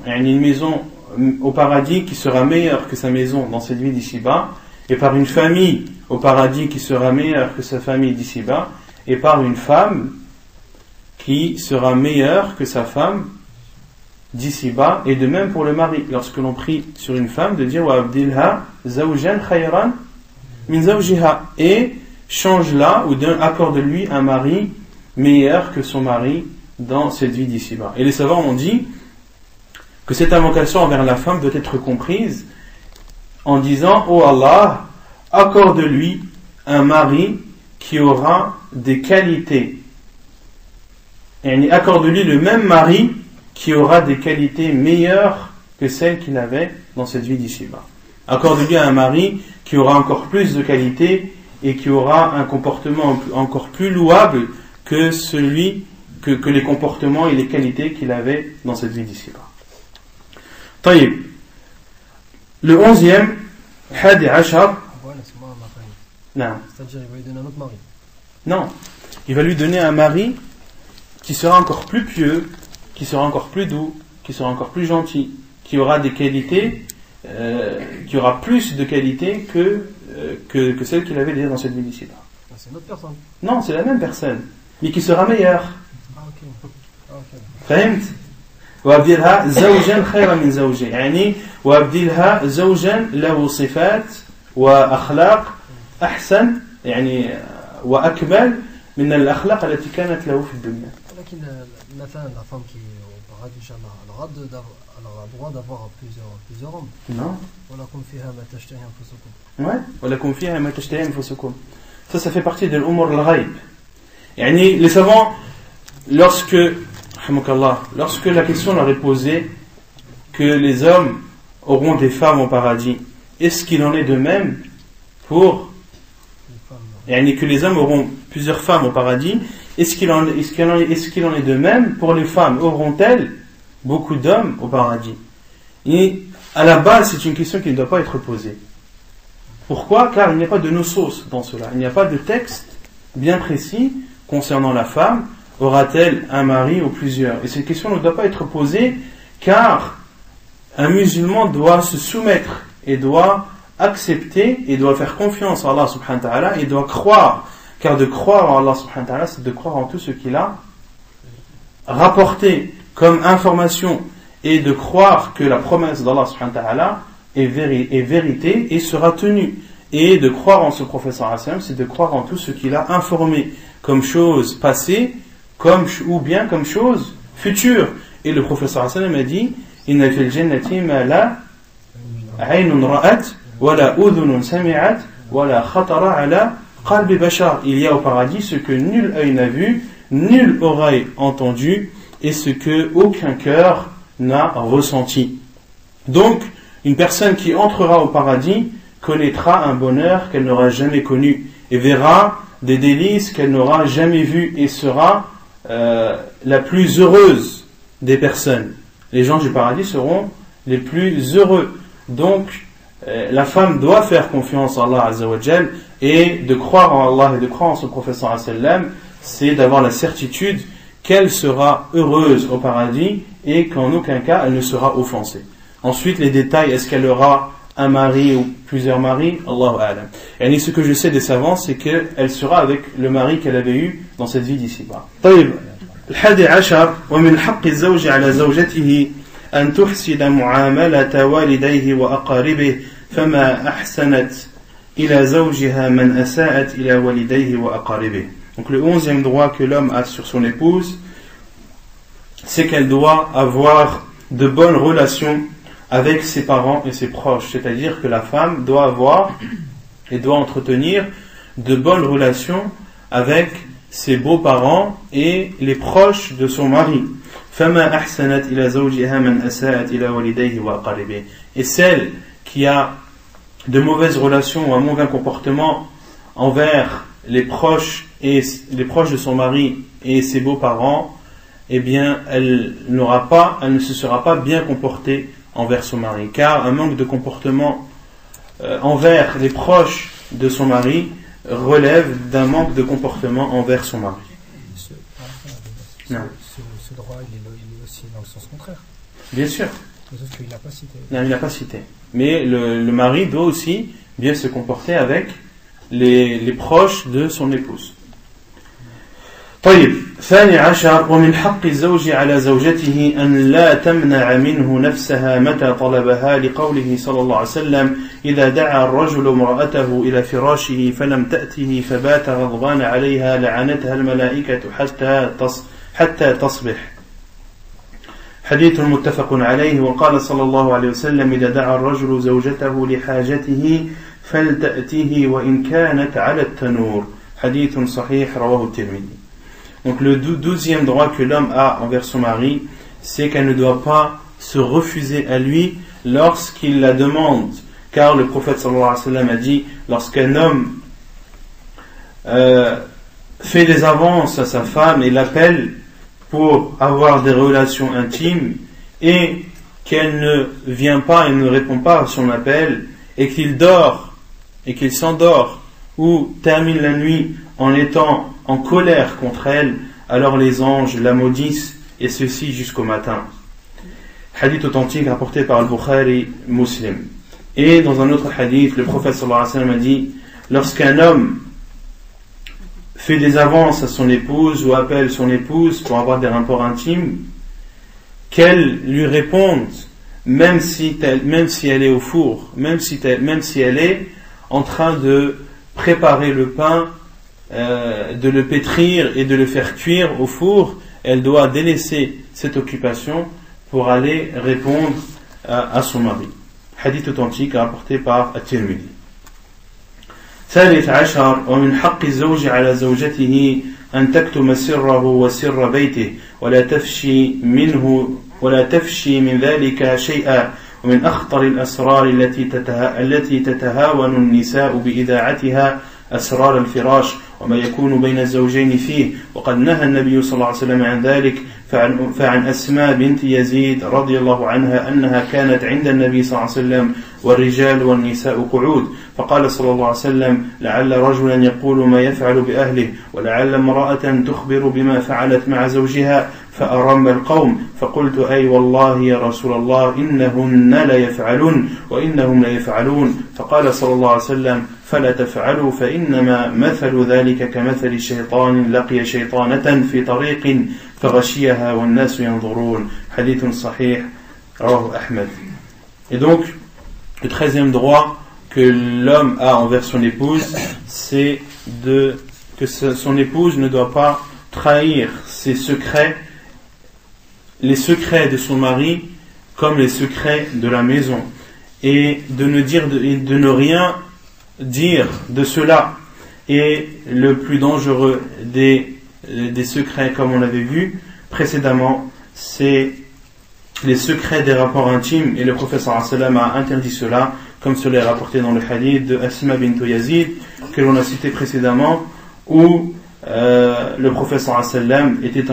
au paradis qui sera meilleure que sa maison dans cette vie d'ici-bas, et par une famille au paradis qui sera meilleure que sa famille d'ici-bas, et par une femme qui sera meilleure que sa femme d'ici-bas. Et de même pour le mari, lorsque l'on prie sur une femme, de dire: wa abdilha zawjan khayran min zawjiha, et change-la ou accorde-lui un mari meilleur que son mari dans cette vie d'ici-bas. Et les savants ont dit que cette invocation envers la femme doit être comprise en disant: Oh Allah, accorde-lui un mari qui aura des qualités, et accorde-lui le même mari qui aura des qualités meilleures que celles qu'il avait dans cette vie d'ici-bas. Accorde-lui un mari qui aura encore plus de qualités et qui aura un comportement encore plus louable que que les comportements et les qualités qu'il avait dans cette vie d'ici-bas. طيب, le 11e, Hadi Ashar. Non. C'est-à-dire, il va lui donner un autre mari. Non, il va lui donner un mari qui sera encore plus pieux, qui sera encore plus doux, qui sera encore plus gentil, qui aura des qualités, qui aura plus de qualités que celles qu'il avait déjà dans cette vie d'ici-bas. C'est une autre personne. Non, c'est la même personne, mais qui sera meilleure. Ah, ok. فهمت؟ وأبدلها زوجا خيرا من زوجه، يعني وأبدلها زوجا له صفات وأخلاق أحسن، يعني وأكمل من الأخلاق التي كانت له في الدنيا. لكن مثلا la femme qui est au paradis, Inch'Allah, elle aura le droit d'avoir plusieurs hommes. Non. ولكم فيها ما تشتهي أنفسكم. Ouais. ولكم فيها ما تشتهي أنفسكم. Ça fait partie de l'umur al-ghaib. يعني les savants, lorsque la question leur est posée que les hommes auront des femmes au paradis, est-ce qu'il en est de même pour que les hommes auront plusieurs femmes au paradis? Est-ce qu'il en est de même pour les femmes? Auront-elles beaucoup d'hommes au paradis? Et à la base, c'est une question qui ne doit pas être posée. Pourquoi? Car il n'y a pas de nosos dans cela. Il n'y a pas de texte bien précis concernant la femme. Aura-t-elle un mari ou plusieurs? Et cette question ne doit pas être posée, car un musulman doit se soumettre et doit accepter et doit faire confiance à Allah subhanahu wa ta'ala et doit croire, car de croire en Allah subhanahu wa ta'ala, c'est de croire en tout ce qu'il a rapporté comme information et de croire que la promesse d'Allah subhanahu wa ta'ala est vérité et sera tenue. Et de croire en ce prophète sallallahu alayhi wa sallam, c'est de croire en tout ce qu'il a informé comme chose passée ou bien comme chose future. Et le prophète sallallahu alayhi wa sallam a dit inna fil jannati ma la aynun ra'at wa la udhunun sami'at wa la khatara ala qalbi bashar. Il y a au paradis ce que nul œil n'a vu, nulle oreille entendu et ce que aucun cœur n'a ressenti. Donc une personne qui entrera au paradis connaîtra un bonheur qu'elle n'aura jamais connu et verra des délices qu'elle n'aura jamais vues et sera la plus heureuse des personnes. Les gens du paradis seront les plus heureux. Donc la femme doit faire confiance à Allah Azza wa Jal et de croire en Allah et de croire en son prophète sallallahu alayhi wa sallam, c'est d'avoir la certitude qu'elle sera heureuse au paradis et qu'en aucun cas elle ne sera offensée. Ensuite les détails, est-ce qu'elle aura un mari ou plusieurs maris, Allahu a'lam. Et ce que je sais des savants, c'est qu'elle sera avec le mari qu'elle avait eu dans cette vie d'ici-bas. طيب الحادي عشر ومن حق الزوج على زوجته أن تحسن معاملة والديه وأقاربه فما أحسنت إلى زوجها من أساءت إلى والديه وأقاربه. Donc le 11e droit que l'homme a sur son épouse, c'est qu'elle doit avoir de bonnes relations avec ses parents et ses proches, c'est-à-dire que la femme doit avoir et doit entretenir de bonnes relations avec ses beaux-parents et les proches de son mari. Et celle qui a de mauvaises relations ou un mauvais comportement envers les proches de son mari et ses beaux-parents, eh bien elle ne se sera pas bien comportée envers son mari, car un manque de comportement envers les proches de son mari relève d'un manque de comportement envers son mari. Ce droit, il est aussi dans le sens contraire. Bien sûr. Sauf qu'il n'a pas cité. Non, il n'a pas cité. Mais le mari doit aussi bien se comporter avec les proches de son épouse. طيب ثاني عشر ومن حق الزوج على زوجته أن لا تمنع منه نفسها متى طلبها لقوله صلى الله عليه وسلم إذا دعا الرجل امرأته إلى فراشه فلم تأته فبات غضبان عليها لعنتها الملائكة حتى تصبح. حديث متفق عليه. وقال صلى الله عليه وسلم إذا دعا الرجل زوجته لحاجته فلتأته وإن كانت على التنور. حديث صحيح رواه الترمذي. Donc le 12e droit que l'homme a envers son mari, c'est qu'elle ne doit pas se refuser à lui lorsqu'il la demande. Car le prophète sallallahu alayhi wa sallam a dit, lorsqu'un homme fait des avances à sa femme et l'appelle pour avoir des relations intimes et qu'elle ne vient pas et ne répond pas à son appel et qu'il dort et qu'il s'endort ou termine la nuit en étant en colère contre elle, alors les anges la maudissent et ceci jusqu'au matin. Hadith authentique rapporté par Al-Bukhari Muslim. Et dans un autre hadith, le prophète sallallahu alayhi wa sallam a dit, lorsqu'un homme fait des avances à son épouse ou appelle son épouse pour avoir des rapports intimes, qu'elle lui réponde, même si elle est au four, même si elle est en train de préparer le pain, de le pétrir et de le faire cuire au four, elle doit délaisser cette occupation pour aller répondre à son mari. Hadith authentique rapporté par At-Tirmidhi. ثالث عشر ومن حق الزوج على زوجته أن تكتم سره وسر بيته ولا تفشي من ذلك شيئا ومن أخطر الأسرار التي تتهاون النساء بإذاعتها أسرار الفراش وما يكون بين الزوجين فيه وقد نهى النبي صلى الله عليه وسلم عن ذلك فعن أسماء بنت يزيد رضي الله عنها أنها كانت عند النبي صلى الله عليه وسلم والرجال والنساء قعود فقال صلى الله عليه وسلم لعل رجلا يقول ما يفعل بأهله ولعل امرأة تخبر بما فعلت مع زوجها فأرم القوم فقلت أي والله يا رسول الله إنهن لا يفعلون وإنهم لا يفعلون فقال صلى الله عليه وسلم فلا تفعلوا فإنما مثل ذلك كمثل شيطان لقي شيطانة في طريق فغشيها والناس ينظرون حديث صحيح رواه أحمد. Et donc le 13e droit que l'homme a envers son épouse, c'est que son épouse ne doit pas trahir ses secrets, les secrets de son mari comme les secrets de la maison, et de ne rien dire de cela. Et le plus dangereux des secrets, comme on l'avait vu précédemment, c'est les secrets des rapports intimes, et le prophète sallallahu alayhi wa sallam a interdit cela, comme cela est rapporté dans le hadith de Asma bint Yazid que l'on a cité précédemment, où le prophète sallallahu alayhi wa sallam était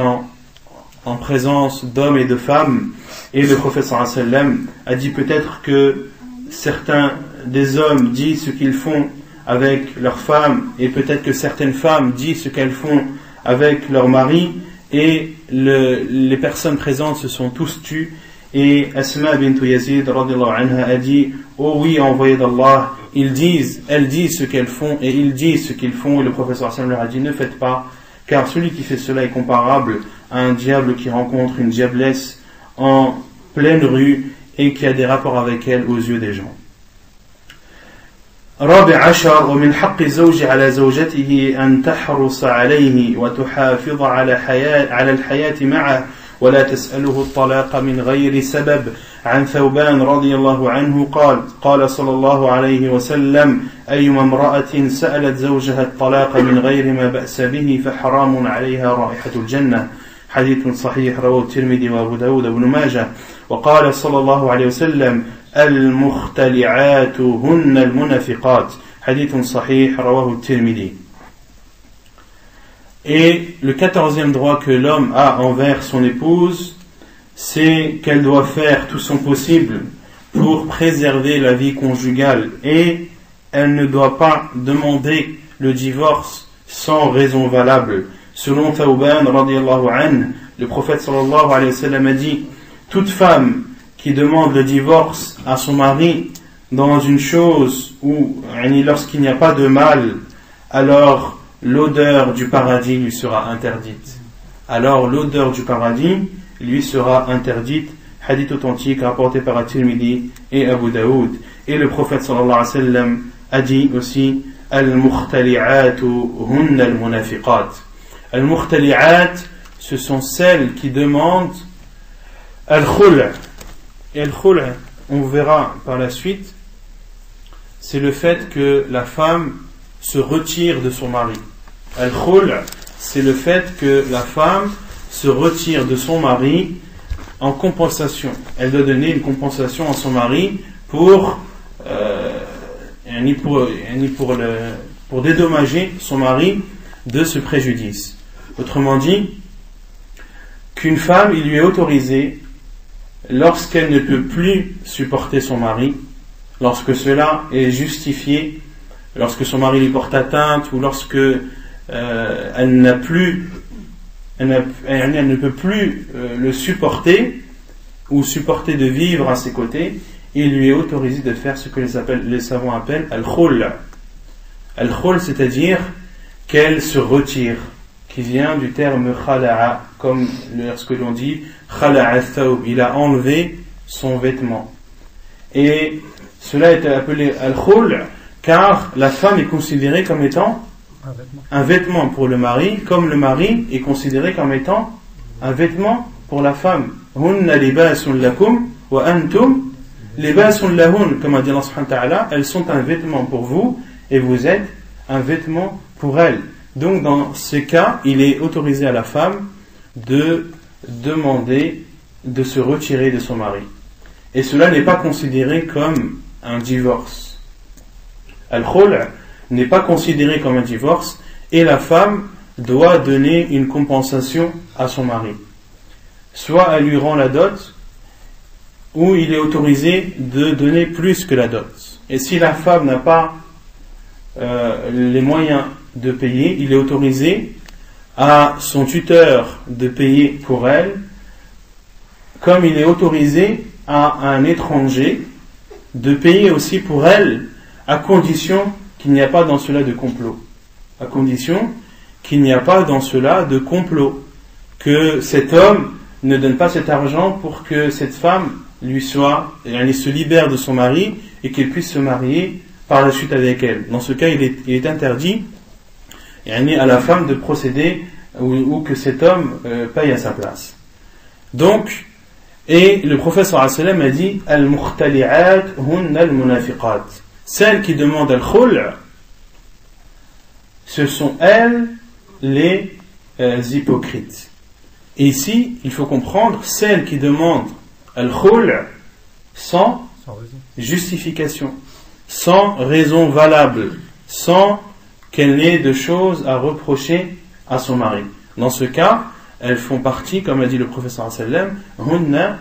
en présence d'hommes et de femmes, et le prophète sallallahu alayhi wa sallam a dit peut-être que certains des hommes disent ce qu'ils font avec leurs femmes, et peut-être que certaines femmes disent ce qu'elles font avec leurs maris, et les personnes présentes se sont tous tues. Et Asma bint Yazid radhiyallahu anha a dit: oh oui, envoyé d'Allah, elles disent ce qu'elles font et ils disent ce qu'ils font. Et le prophète sallallahu alayhi wa sallam leur a dit: ne faites pas, car celui qui fait cela est comparable à un diable qui rencontre une diablesse en pleine rue et qui a des rapports avec elle aux yeux des gens. رابع عشر ومن حق الزوج على زوجته أن تحرص عليه وتحافظ على الحياة معه ولا تسأله الطلاق من غير سبب. عن ثوبان رضي الله عنه قال صلى الله عليه وسلم: أيما امرأة سألت زوجها الطلاق من غير ما بأس به فحرام عليها رائحة الجنة. حديث صحيح رواه الترمذي وأبو داود وابن ماجه. وقال صلى الله عليه وسلم: المختلعات هن المنافقات. حديث صحيح رواه الترمذي. Et le 14e droit que l'homme a envers son épouse, c'est qu'elle doit faire tout son possible pour préserver la vie conjugale, et elle ne doit pas demander le divorce sans raison valable. Selon Thawban radiyallahu anhu, le prophète sallallahu alayhi wa sallam a dit: toute femme qui demande le divorce à son mari dans une chose où, lorsqu'il n'y a pas de mal, alors l'odeur du paradis lui sera interdite. Alors l'odeur du paradis lui sera interdite. Hadith authentique rapporté par At-Tirmidhi et Abu Daoud. Et le prophète sallallahu alayhi wa sallam a dit aussi: Al-Mukhtali'atu hunna al-Munafiqat. Al-Mukhtali'at, ce sont celles qui demandent Al-Khul'. Et Al-Khul', on verra par la suite, c'est le fait que la femme se retire de son mari. Al-Khul', c'est le fait que la femme se retire de son mari en compensation. Elle doit donner une compensation à son mari pour dédommager son mari de ce préjudice. Autrement dit, qu'une femme, il lui est autorisé, lorsqu'elle ne peut plus supporter son mari, lorsque cela est justifié, lorsque son mari lui porte atteinte, ou lorsque elle ne peut plus le supporter, ou supporter de vivre à ses côtés, il lui est autorisé de faire ce que les savants appellent al-khul'. Al-khul', c'est-à-dire qu'elle se retire, qui vient du terme khala'a, comme lorsque l'on dit khala'a thawb, il a enlevé son vêtement. Et cela est appelé al-khul' car la femme est considérée comme étant un vêtement pour le mari, comme le mari est considéré comme étant un vêtement pour la femme. Hunna libasun lakum wa antum libasun lahun, comme a dit Allah subhanahu wa ta'ala, elles sont un vêtement pour vous et vous êtes un vêtement pour elles. Donc dans ce cas, il est autorisé à la femme de demander de se retirer de son mari. Et cela n'est pas considéré comme un divorce. Al-Khul' n'est pas considéré comme un divorce, et la femme doit donner une compensation à son mari. Soit elle lui rend la dot, ou il est autorisé de donner plus que la dot. Et si la femme n'a pas les moyens de payer, il est autorisé à son tuteur de payer pour elle, comme il est autorisé à un étranger de payer aussi pour elle, à condition qu'il n'y a pas dans cela de complot. À condition qu'il n'y a pas dans cela de complot. Que cet homme ne donne pas cet argent pour que cette femme elle se libère de son mari et qu'elle puisse se marier par la suite avec elle. Dans ce cas, il est interdit à la femme de procéder ou que cet homme paye à sa place. Donc, et le prophète sallallahu alayhi wa sallam a dit Al-Mukhtali'at hunna al-munafiqat. Celles qui demandent al-khul', ce sont elles les hypocrites. Et ici, il faut comprendre celles qui demandent al-khul' sans justification, sans raison valable, sans qu'elle n'ait de choses à reprocher à son mari. Dans ce cas, elles font partie, comme a dit le professeur sallam, hunna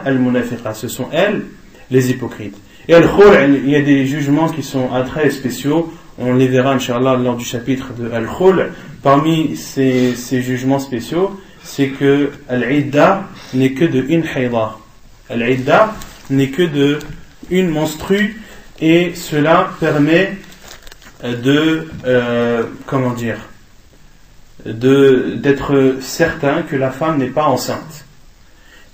al-munafiqat. Ce sont elles les hypocrites. Et al-khul', il y a des jugements qui sont très spéciaux. On les verra, Inch'Allah, lors du chapitre de al-khul'. Parmi ces jugements spéciaux, c'est que al-idda n'est que de une haïda. Al-idda n'est que de une menstrue, et cela permet d'être certain que la femme n'est pas enceinte.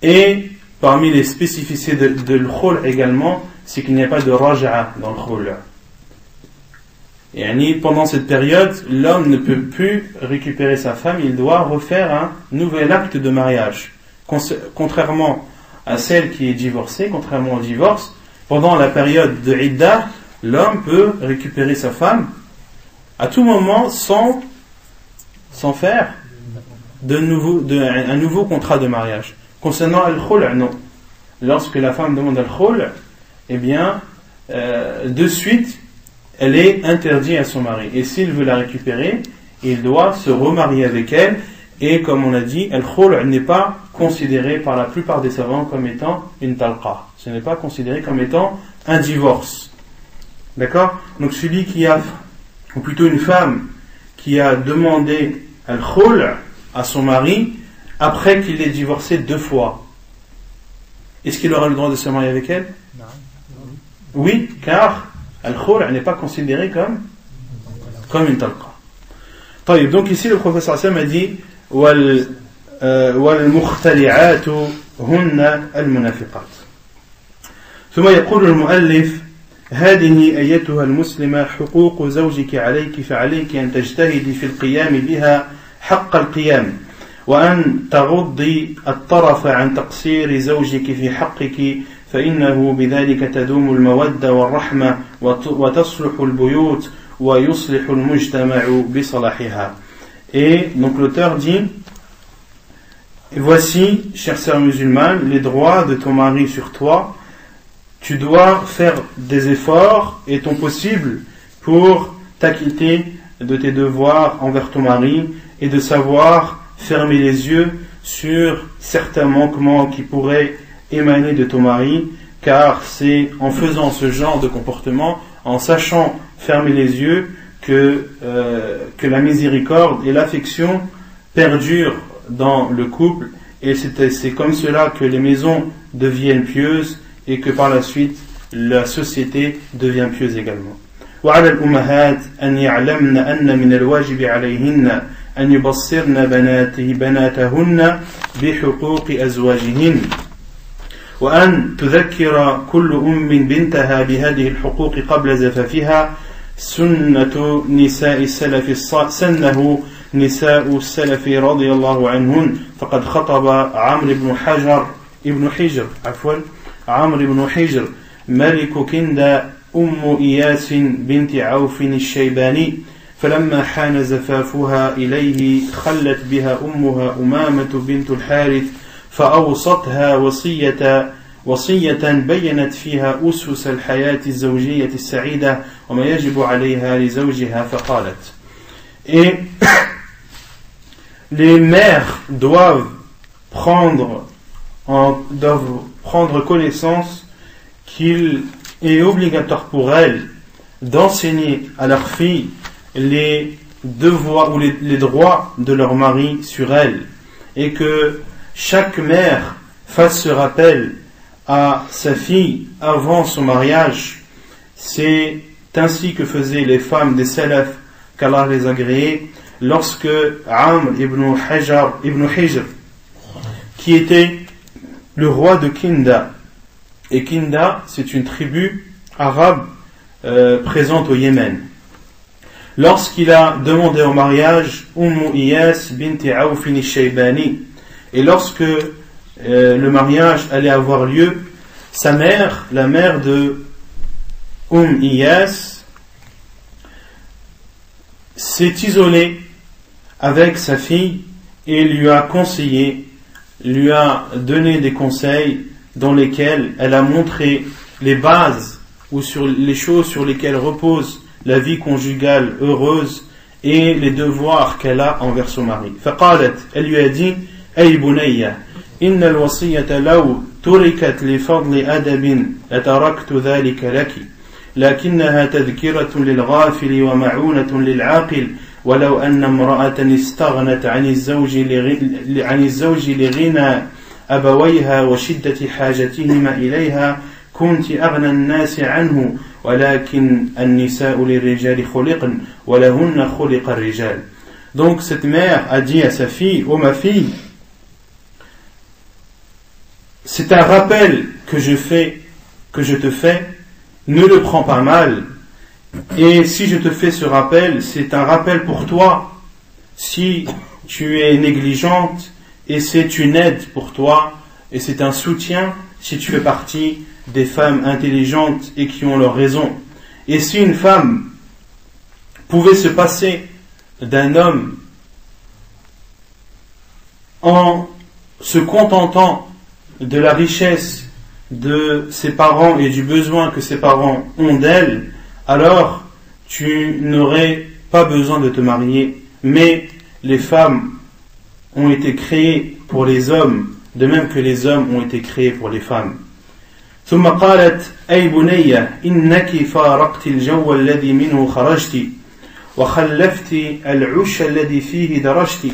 Et parmi les spécificités de l'khul' également, c'est qu'il n'y a pas de raja'a dans le khul'. Et pendant cette période, l'homme ne peut plus récupérer sa femme, il doit refaire un nouvel acte de mariage. Contrairement à celle qui est divorcée, contrairement au divorce, pendant la période de idda, l'homme peut récupérer sa femme à tout moment sans faire un nouveau contrat de mariage. Concernant al-khul', non. Lorsque la femme demande al-khul', eh bien, de suite, elle est interdite à son mari. Et s'il veut la récupérer, il doit se remarier avec elle. Et comme on a dit, al-khul' n'est pas considéré par la plupart des savants comme étant une talqa. Ce n'est pas considéré comme étant un divorce. D'accord? Donc celui qui a, ou plutôt une femme qui a demandé al-khul' à son mari après qu'il ait divorcé 2 fois, est-ce qu'il aura le droit de se marier avec elle? Non. Oui, car al-khul' n'est pas considéré comme une talqa. Donc ici le professeur Sam a dit وَالْمُخْتَلِعَاتُ هُنَّ الْمُنَافِقَاتِ. ثم يقول المؤلف هذه أيتها المسلمة حقوق زوجك عليك فعليك أن تجتهدي في القيام بها حق القيام وأن تغضي الطرف عن تقصير زوجك في حقك فإنه بذلك تدوم المودة والرحمة وتصلح البيوت ويصلح المجتمع بصلاحها. Et donc l'auteur dit, voici, chère sœur musulmane, les droits de ton mari sur toi. Tu dois faire des efforts et ton possible pour t'acquitter de tes devoirs envers ton mari et de savoir fermer les yeux sur certains manquements qui pourraient émaner de ton mari, car c'est en faisant ce genre de comportement, en sachant fermer les yeux, que la miséricorde et l'affection perdurent dans le couple, et c'est comme cela que les maisons deviennent pieuses et que par la suite la société devient pieuse également. وعلى الأمهات أن يعلمن أن من الواجب عليهن أن يبصرن بناتهن بحقوق أزواجهن وأن تذكر كل أم بنتها بهذه الحقوق قبل زفافها سنة نساء السلف رضي الله عنهن فقد خطب عمرو بن حجر ملك كندى أم إياس بنت عوف الشيباني فلما حان زفافها إليه خلت بها أمها أمامة بنت الحارث فأوصتها وصية بينت فيها أسس الحياة الزوجية السعيدة وما يجب عليها لزوجها فقالت. Et les mères doivent prendre connaissance qu'il est obligatoire pour elles d'enseigner à leurs filles les devoirs ou les droits de leur mari sur elles, et que chaque mère fasse ce rappel à sa fille avant son mariage. C'est ainsi que faisaient les femmes des salaf, qu'Allah les a agréées, lorsque Amr ibn Hijr, qui était le roi de Kinda, et Kinda c'est une tribu arabe présente au Yémen, lorsqu'il a demandé en mariage Iyas binti Awfin al-Shaybani, et lorsque le mariage allait avoir lieu, sa mère, la mère de Iyas, s'est isolée avec sa fille et lui a conseillé, lui a donné des conseils dans lesquels elle a montré les bases ou sur les choses sur lesquelles repose la vie conjugale heureuse et les devoirs qu'elle a envers son mari. فقالت, elle lui a dit: أي بني إن الوصية لو تركت لفضل أدب لتركت ذلك لك لكنها تذكرة للغافل ومعونة للعاقل ولو أن امرأة استغنت عن الزوج لغنى أبويها وشدة حاجتهما إليها كنت أغنى الناس عنه ولكن النساء للرجال خلقن ولهن خلق الرجال. Donc cette mère a dit à sa fille: oh ma fille, c'est un rappel que je te fais, ne le prends pas mal, et si je te fais ce rappel, c'est un rappel pour toi si tu es négligente, et c'est une aide pour toi, et c'est un soutien si tu fais partie des femmes intelligentes et qui ont leur raison. Et si une femme pouvait se passer d'un homme en se contentant de la richesse de ses parents et du besoin que ses parents ont d'elle, alors tu n'aurais pas besoin de te marier. Mais les femmes ont été créées pour les hommes, de même que les hommes ont été créés pour les femmes. ثم قالت: أي بني إنك فارقت الجو الذي منه خرجت وخلفت العش الذي فيه درجت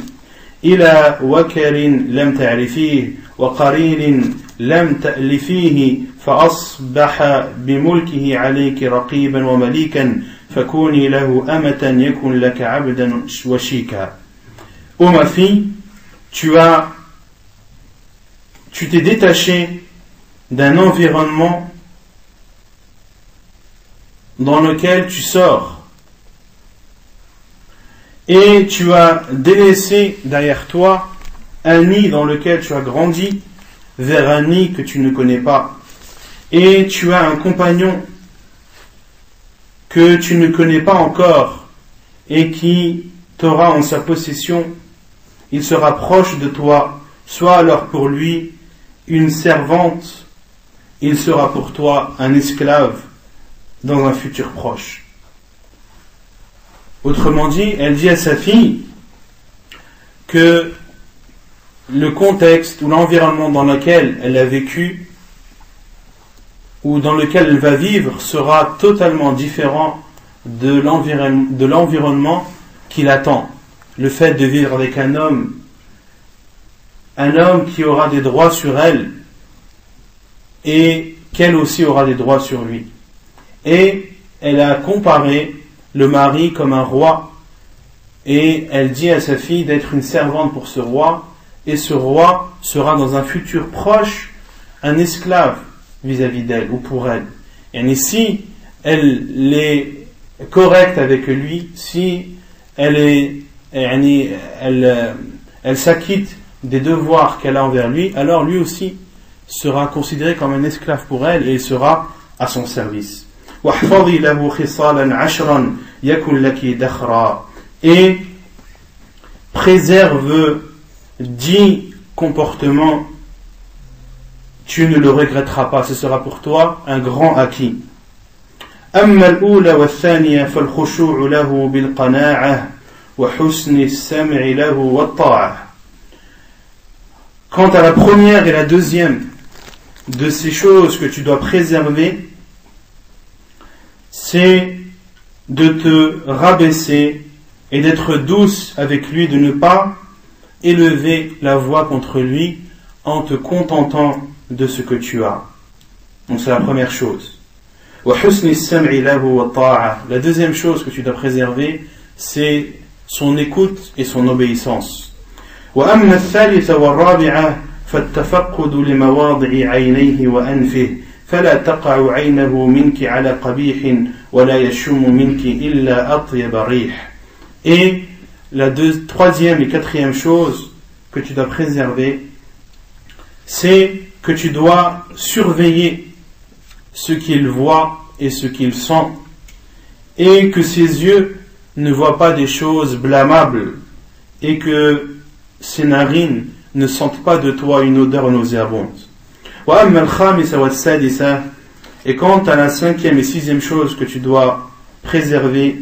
إلى وكر لم تعرفيه وقرين لم تألفيه فأصبح بملكه عليك رقيبا ومليكا فكوني له أمة يكن لك عبدا وشيكا. Ô ma fille, tu t'es détaché d'un environnement dans lequel tu sors et tu as délaissé derrière toi un nid dans lequel tu as grandi vers un nid que tu ne connais pas, et tu as un compagnon que tu ne connais pas encore et qui t'aura en sa possession. Il sera proche de toi, sois alors pour lui une servante, il sera pour toi un esclave dans un futur proche. Autrement dit, elle dit à sa fille que le contexte ou l'environnement dans lequel elle a vécu ou dans lequel elle va vivre sera totalement différent de l'environnement qui l'attend. Le fait de vivre avec un homme qui aura des droits sur elle et qu'elle aussi aura des droits sur lui. Et elle a comparé le mari comme un roi, et elle dit à sa fille d'être une servante pour ce roi, et ce roi sera dans un futur proche un esclave vis-à-vis d'elle ou pour elle. Et si elle est correcte avec lui, si elle s'acquitte des devoirs qu'elle a envers lui, alors lui aussi sera considéré comme un esclave pour elle et il sera à son service. Et préserve 10 comportements, tu ne le regretteras pas, ce sera pour toi un grand acquis. أما الأولى والثانية فالخشوع له بالقناعة وحسن السمع له والطاعة. Quant à la première et la deuxième de ces choses que tu dois préserver, c'est de te rabaisser et d'être douce avec lui, de ne pas élever la voix contre lui en te contentant de ce que tu as. Donc c'est la première chose. La deuxième chose que tu dois préserver, c'est son écoute et son obéissance. وأما الثالثة والرابعة فالتفقد لمواضع عينيه وأنفه فلا تقع عينه منك على قبيح ولا يشم منك إلا أطيب ريح. Et la troisième et quatrième chose que tu dois préserver, c'est que tu dois surveiller ce qu'il voit et ce qu'il sent, et que ses yeux ne voient pas des choses blâmables, et que ses narines ne sentent pas de toi une odeur nauséabonde. Et quant à la cinquième et sixième chose que tu dois préserver,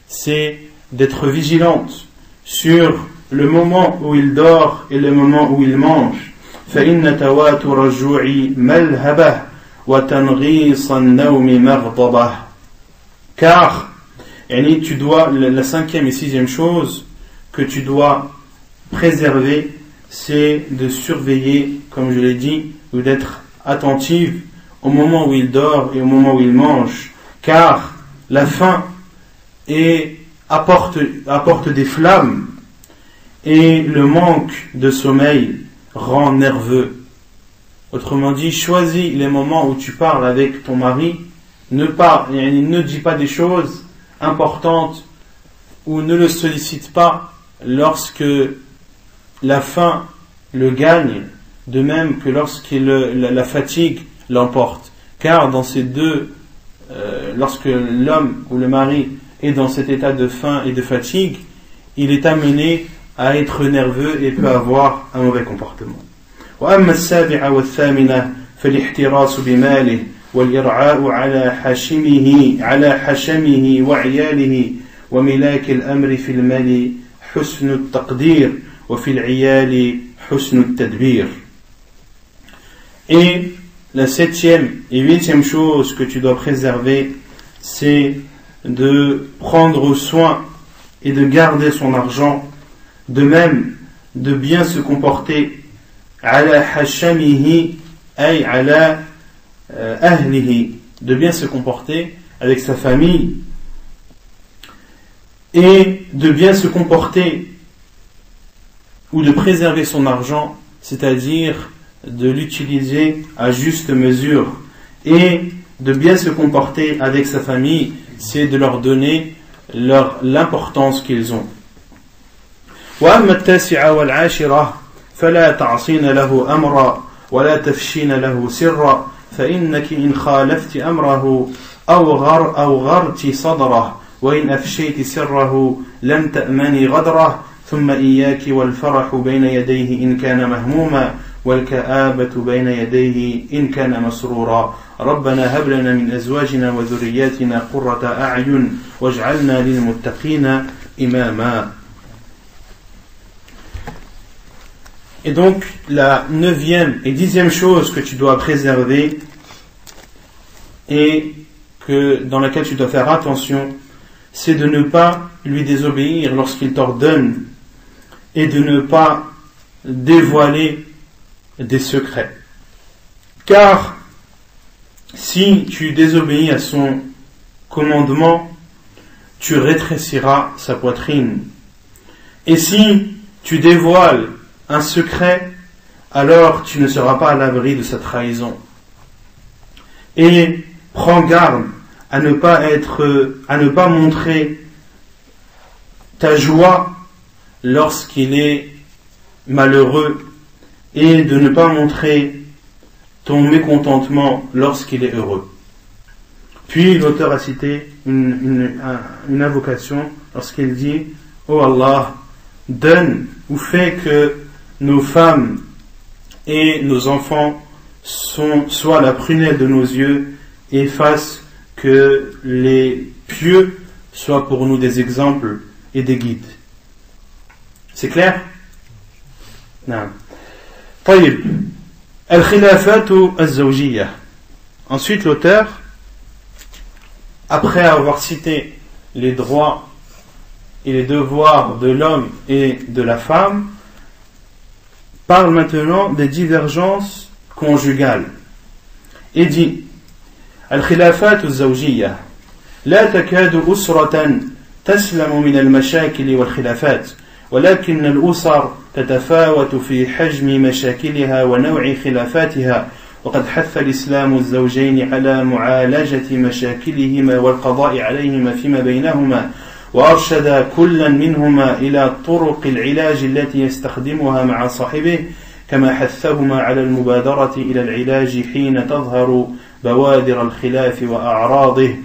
c'est d'être vigilante sur le moment où il dort et le moment où il mange. فإن تواتر الجوع ملهبة وتنغيص النوم مغضبة. Car tu dois, la cinquième et sixième chose que tu dois préserver, c'est de surveiller, comme je l'ai dit, ou d'être attentive au moment où il dort et au moment où il mange, car la faim apporte des flammes, et le manque de sommeil rend nerveux. Autrement dit, choisis les moments où tu parles avec ton mari, ne dis pas des choses importantes ou ne le sollicite pas lorsque la faim le gagne, de même que lorsque la fatigue l'emporte. Car dans ces deux, lorsque l'homme ou le mari est dans cet état de faim et de fatigue, il est amené à être nerveux et peut avoir un mauvais comportement. وأما السابعة والثامنة فالاحتراس بماله والإرعاء على حشمه وعياله وملاك الأمر في المال حسن التقدير وفي العيال حسن التدبير. Et la septième et huitième chose que tu dois préserver, c'est de prendre soin et de garder son argent, de même de bien se comporter ala hashamihi ay ala ahlihi, de bien se comporter avec sa famille, et de bien se comporter ou de préserver son argent, c'est-à-dire de l'utiliser à juste mesure, et de bien se comporter avec sa famille, c'est de leur donner l'importance qu'ils ont. وأما التاسعة والعاشرة فلا تعصين له أمرا ولا تفشين له سرا فإنك إن خالفت أمره أوغرت صدره وإن أفشيت سره لم تأمني غدره ثم إياك والفرح بين يديه إن كان مهموما والكآبة بين يديه إن كان مسرورا ربنا هب لنا من أزواجنا وذرياتنا قرة أعين واجعلنا للمتقين إماما. Et donc, la neuvième et dixième chose que tu dois préserver et dans laquelle tu dois faire attention, c'est de ne pas lui désobéir lorsqu'il t'ordonne et de ne pas dévoiler des secrets. Car si tu désobéis à son commandement, tu rétréciras sa poitrine. Et si tu dévoiles un secret, alors tu ne seras pas à l'abri de sa trahison. Et prends garde à ne pas montrer ta joie lorsqu'il est malheureux et de ne pas montrer ton mécontentement lorsqu'il est heureux. Puis l'auteur a cité une invocation lorsqu'il dit « Oh Allah, donne ou fais que nos femmes et nos enfants soient la prunelle de nos yeux et fassent que les pieux soient pour nous des exemples et des guides. » C'est clair? Non. طيب. الخلافات الزوجية. Ensuite l'auteur après avoir cité les droits et les devoirs de l'homme et de la femme, parle maintenant des divergences conjugales et dit: الخلافات الزوجية لا تكاد أسرة تسلم من المشاكل والخلافات، ولكن الأسر تتفاوت في حجم مشاكلها ونوع خلافاتها، وقد حث الإسلام الزوجين على معالجة مشاكلهما والقضاء عليهما فيما بينهما، وأرشد كلا منهما إلى طرق العلاج التي يستخدمها مع صاحبه، كما حثهما على المبادرة إلى العلاج حين تظهر بوادر الخلاف وأعراضه.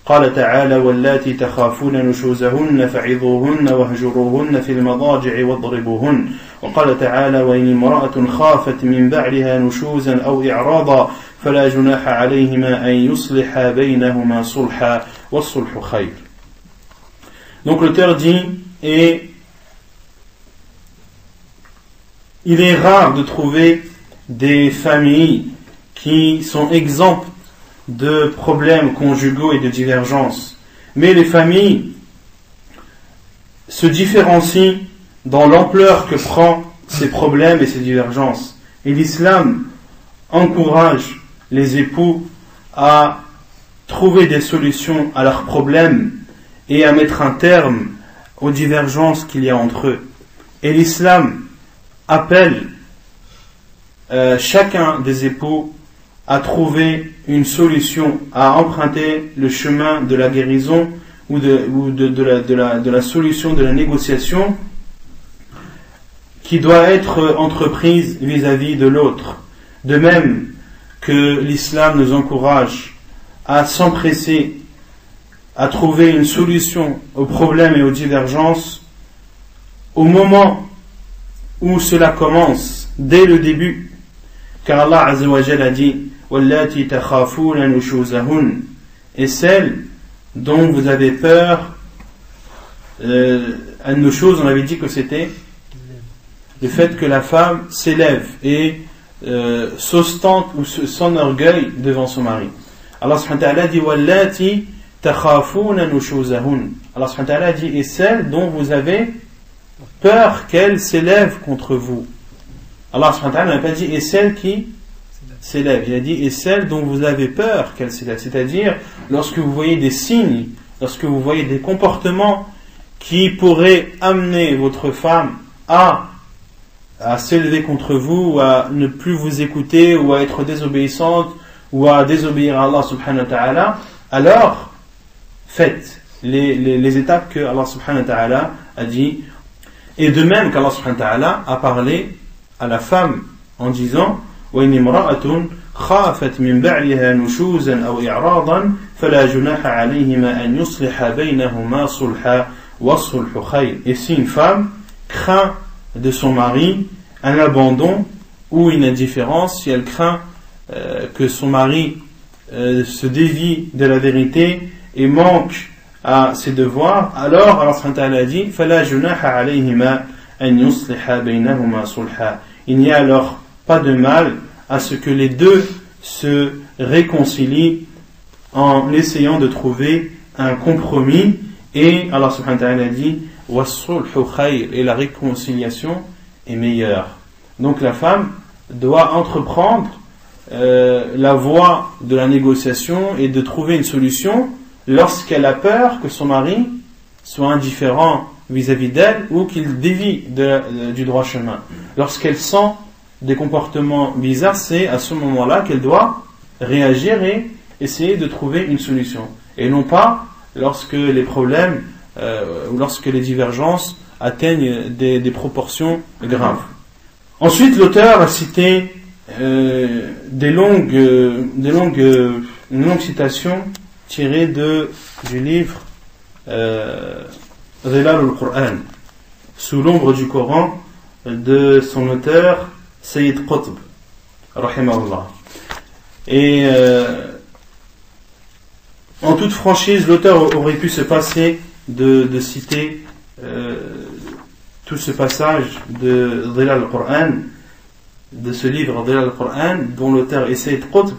قال تعالى: واللاتي تخافون نشوزهن فعظوهن واهجروهن في المضاجع واضربوهن. وقال تعالى: وإن امرأة خافت من بعلها نشوزا أو إعراضا فلا جناح عليهما أن يصلحا بينهما صلحا والصلح خير. Donc l'auteur dit, et il est rare de trouver des familles qui sont exemptes de problèmes conjugaux et de divergences. Mais les familles se différencient dans l'ampleur que prend ces problèmes et ces divergences. Et l'islam encourage les époux à trouver des solutions à leurs problèmes et à mettre un terme aux divergences qu'il y a entre eux. Et l'islam appelle chacun des époux à trouver une solution, à emprunter le chemin de la guérison ou de la solution de la négociation qui doit être entreprise vis-à-vis de l'autre. De même que l'islam nous encourage à s'empresser à trouver une solution aux problèmes et aux divergences au moment où cela commence, dès le début, car Allah Azza wa Jalla a dit: وَاللَّاتِي تَخَافُونَ نُشُوزَهُنَّ, et celles dont vous avez peur. An-nushuz, on avait dit que c'était le fait que la femme s'élève et s'ostente ou s'enorgueille devant son mari. Allah subhanahu wa ta'ala dit: وَاللَّاتِي تَخَافُونَ نُشُوزَهُنَّ. Allah subhanahu wa ta'ala dit: et celles dont vous avez peur qu'elles s'élèvent contre vous. Allah subhanahu wa ta'ala n'a pas dit: et celles qui s'élèvent. Il a dit: et celles dont vous avez peur qu'elles s'élèvent. C'est-à-dire, lorsque vous voyez des signes, lorsque vous voyez des comportements qui pourraient amener votre femme à s'élever contre vous, ou à ne plus vous écouter, ou à être désobéissante, ou à désobéir à Allah subhanahu wa ta'ala, alors faites les étapes que Allah subhanahu wa ta'ala a dit. Et de même qu'Allah subhanahu wa ta'ala a parlé à la femme en disant: وَإِنِ امْرَأَةٌ خَافَتْ مِنْ بَعْلِهَا نُشُوزًا أَوْ إِعْرَاضًا فَلَا جُنَاحَ عَلَيْهِمَا أَنْ يُصْلِحَ بَيْنَهُمَا صُلْحًا وَالصُّلْحُ خَيْرٌ. Et si une femme craint de son mari un abandon ou une indifférence, si elle craint que son mari se dévie de la vérité et manque à ses devoirs, alors Allah subhanahu wa ta'ala dit: فَلَا جُنَاحَ عَلَيْهِمَا أَنْ يُصْلِحَ بَيْنَهُمَا صُلْحًا. Il n'y a alors pas de mal à ce que les deux se réconcilient en essayant de trouver un compromis. Et Allah subhanahu wa ta'ala dit: وَالصُّلْحُ خَيْرٌ, et la réconciliation est meilleure. Donc la femme doit entreprendre la voie de la négociation et de trouver une solution lorsqu'elle a peur que son mari soit indifférent vis-à-vis d'elle ou qu'il dévie du droit chemin. Lorsqu'elle sent des comportements bizarres, c'est à ce moment-là qu'elle doit réagir et essayer de trouver une solution. Et non pas lorsque les problèmes ou lorsque les divergences atteignent des proportions graves. Ensuite, l'auteur a cité une longue citation tirée du livre Dhilal al-Qur'an, sous l'ombre du Coran, de son auteur Sayyid Qutb, rahimahullah. Et en toute franchise, l'auteur aurait pu se passer de citer tout ce passage de Dhilal al-Qur'an, de ce livre Dhilal al-Qur'an, dont l'auteur est Sayyid Qutb,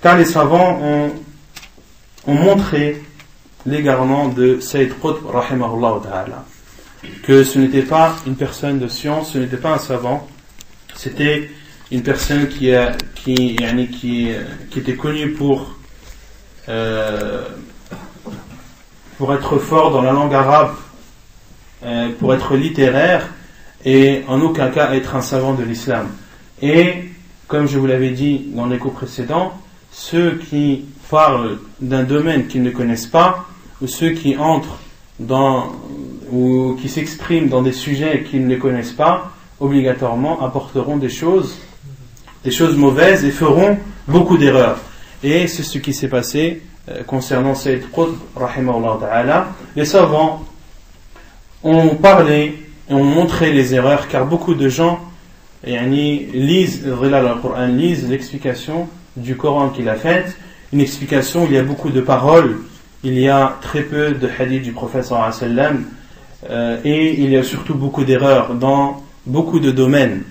car les savants ont montré l'égarement de Sayyid Qutb rahimahullah ta'ala, que ce n'était pas une personne de science, ce n'était pas un savant, c'était une personne qui était connue pour être fort dans la langue arabe, pour être littéraire, et en aucun cas être un savant de l'islam. Et comme je vous l'avais dit dans les cours précédents, ceux qui parlent d'un domaine qu'ils ne connaissent pas, ou ceux qui entrent ou qui s'expriment dans des sujets qu'ils ne connaissent pas, obligatoirement apporteront des choses mauvaises et feront beaucoup d'erreurs. Et c'est ce qui s'est passé concernant Sayyid Qutb rahimahullah ta'ala. Les savants ont parlé et ont montré les erreurs, car beaucoup de gens lisent l'explication du Coran qu'il a faite, une explication où il y a beaucoup de paroles, il y a très peu de hadiths du prophète sallallahu alayhi wa sallam, et il y a surtout beaucoup d'erreurs dans beaucoup de domaines.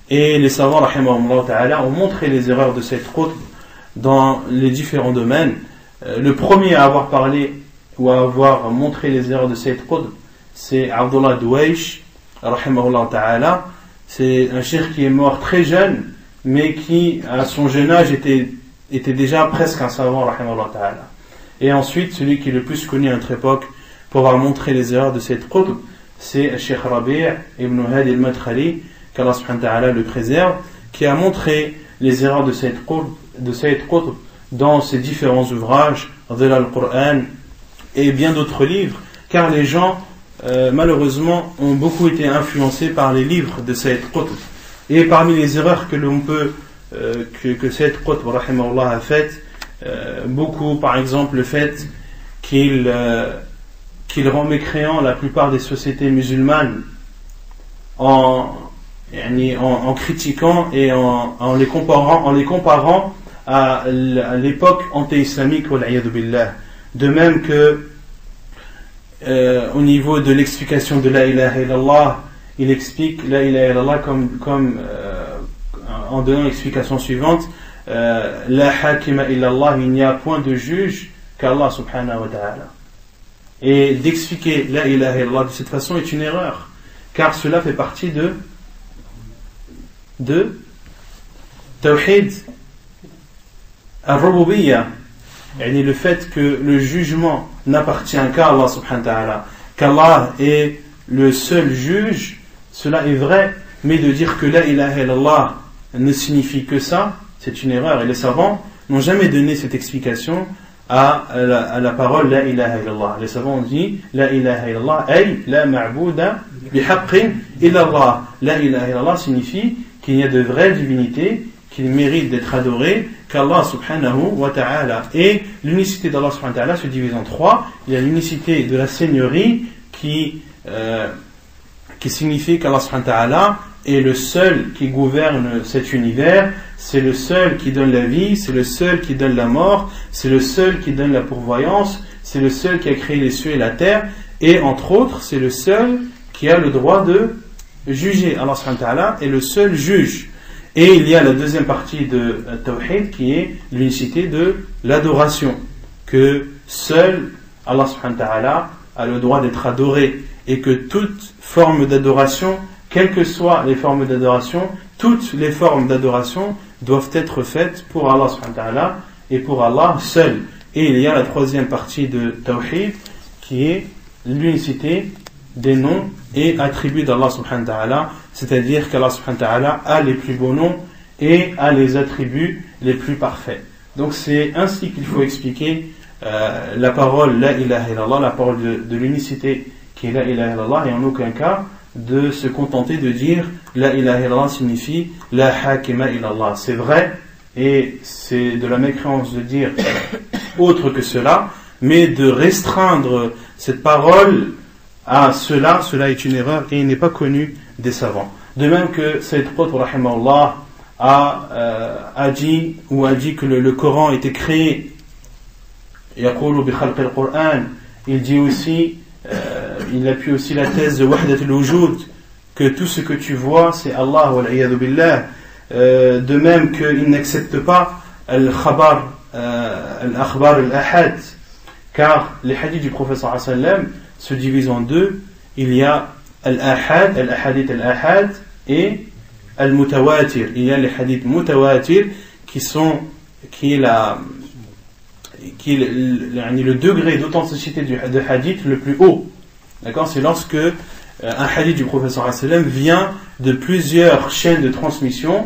Et les savants rahimahumullah ta'ala ont montré les erreurs de cette Qutb dans les différents domaines. Le premier à avoir parlé ou à avoir montré les erreurs de cette Qutb, c'est Abdullah Douaish rahimahullah ta'ala. C'est un cheikh qui est mort très jeune, mais qui à son jeune âge était déjà presque un savant rahimahullah ta'ala. Et ensuite, celui qui est le plus connu à notre époque pour avoir montré les erreurs de cette Qutb, c'est Cheikh Rabi' ibn Hadi al-Madkhali, qu'Allah subhanahu wa ta'ala le préserve, qui a montré les erreurs de cette Qutb dans ses différents ouvrages, Dhilal al-Qur'an et bien d'autres livres, car les gens malheureusement ont beaucoup été influencés par les livres de cette Qutb. Et parmi les erreurs que l'on peut que cette Qutb rahimahullah a faites, beaucoup, par exemple le fait qu'il rend mécréant la plupart des sociétés musulmanes en critiquant et en les comparant à l'époque anti-islamique wal-'iyadhu billah. De même que au niveau de l'explication de la ilaha illallah, il explique la ilaha illallah comme en donnant l'explication suivante: la hakima illallah, il n'y a point de juge qu'Allah subhanahu wa ta'ala. Et d'expliquer la ilaha illallah de cette façon est une erreur, car cela fait partie de tawhid al-rububiyyah, et le fait que le jugement n'appartient qu'à Allah subhanahu wa ta'ala, qu'Allah est le seul juge, cela est vrai, mais de dire que la ilaha illallah ne signifie que ça, c'est une erreur. Et les savants n'ont jamais donné cette explication à la parole la ilaha illallah. Les savants ont dit la ilaha illallah ay la ma'bouda bihaqqin illallah. La ilaha illallah signifie qu'il y a de vraies divinités qui méritent d'être adorées qu'Allah subhanahu wa ta'ala. Et l'unicité d'Allah subhanahu wa ta'ala se divise en trois. Il y a l'unicité de la seigneurie qui signifie qu'Allah subhanahu wa ta'ala est le seul qui gouverne cet univers, c'est le seul qui donne la vie, c'est le seul qui donne la mort, c'est le seul qui donne la pourvoyance, c'est le seul qui a créé les cieux et la terre, et entre autres, c'est le seul qui a le droit de juger. Allah subhanahu wa ta'ala est le seul juge. Et il y a la deuxième partie de Tawhid qui est l'unicité de l'adoration, que seul Allah subhanahu wa ta'ala a le droit d'être adoré, et que toute forme d'adoration, quelles que soient les formes d'adoration, toutes les formes d'adoration doivent être faites pour Allah subhanahu wa ta'ala et pour Allah seul. Et il y a la troisième partie de Tawhid qui est l'unicité des noms et attributs d'Allah subhanahu wa ta'ala, c'est-à-dire qu'Allah subhanahu wa ta'ala a les plus beaux noms et a les attributs les plus parfaits. Donc c'est ainsi qu'il faut expliquer la parole la ilaha illallah, la parole de l'unicité qui est la ilaha illallah, et en aucun cas de se contenter de dire la ilaha illallah signifie la hakima illallah. C'est vrai, et c'est de la mécréance de dire autre que cela, mais de restreindre cette parole à cela est une erreur et il n'est pas connu des savants. De même que Sayyid Qutb rahimahullah a dit que le Coran était créé, yaqulu bi khalqi al-Qur'an. Il dit aussi, il appuie aussi la thèse de Wahdat al-Wujud, que tout ce que tu vois c'est Allah wal-'iyadhu billah. De même qu'il n'accepte pas al-khabar al-akhbar al-ahad, car les hadiths du prophète sallallahu alayhi wa sallam se divisent en deux. Il y a al-ahad, al-ahadith al-ahad et al-mutawatir. Il y a les hadiths mutawatir qui est le degré d'authenticité de hadith le plus haut. D'accord? C'est lorsque un hadith du prophète sallallahu alayhi wa sallam vient de plusieurs chaînes de transmission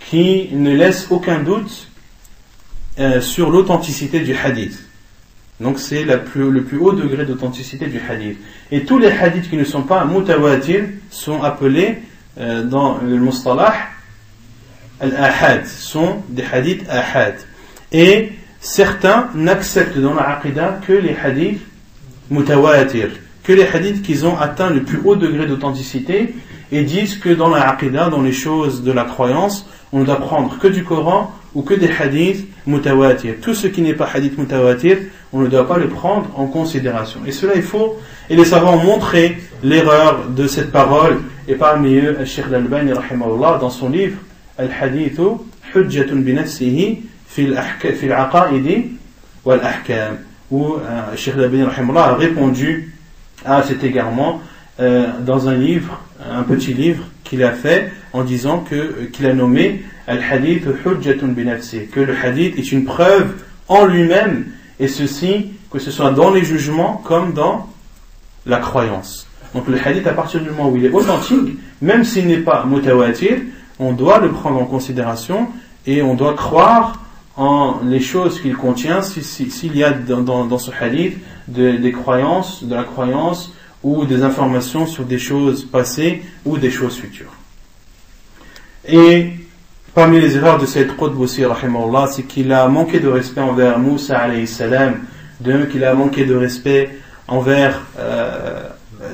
qui ne laissent aucun doute sur l'authenticité du hadith. Donc c'est le plus haut degré d'authenticité du hadith. Et tous les hadiths qui ne sont pas mutawatir sont appelés dans le mustalah al-ahad, sont des hadiths ahad. Et certains n'acceptent dans la aqidah que les hadiths mutawatir, que les hadiths qui ont atteint le plus haut degré d'authenticité, et disent que dans la aqidah, dans les choses de la croyance, on ne doit prendre que du Coran ou que des hadiths mutawatir. Tout ce qui n'est pas hadith mutawatir, on ne doit pas le prendre en considération. Et cela est faux. Et les savants ont montré l'erreur de cette parole. Et parmi eux, Cheikh Al-Albani, rahimahullah, dans son livre Al-Hadithu Hujjatun binafsihi fil aqaidi wal ahkam, où Cheikh Al-Albani, rahimahullah, a répondu à cet égarement dans un livre, un petit livre qu'il a fait en disant qu'il a nommé Al-Hadith Hujjatun binafsihi, que le hadith est une preuve en lui-même, et ceci, que ce soit dans les jugements comme dans la croyance. Donc le hadith, à partir du moment où il est authentique, même s'il n'est pas mutawatir, on doit le prendre en considération et on doit croire en les choses qu'il contient, s'il y a dans ce hadith des croyances, de la croyance ou des informations sur des choses passées ou des choses futures. Et parmi les erreurs de Sayyid Qutb aussi, rahimahullah, c'est qu'il a manqué de respect envers Moussa alayhi salam, de même qu'il a manqué de respect envers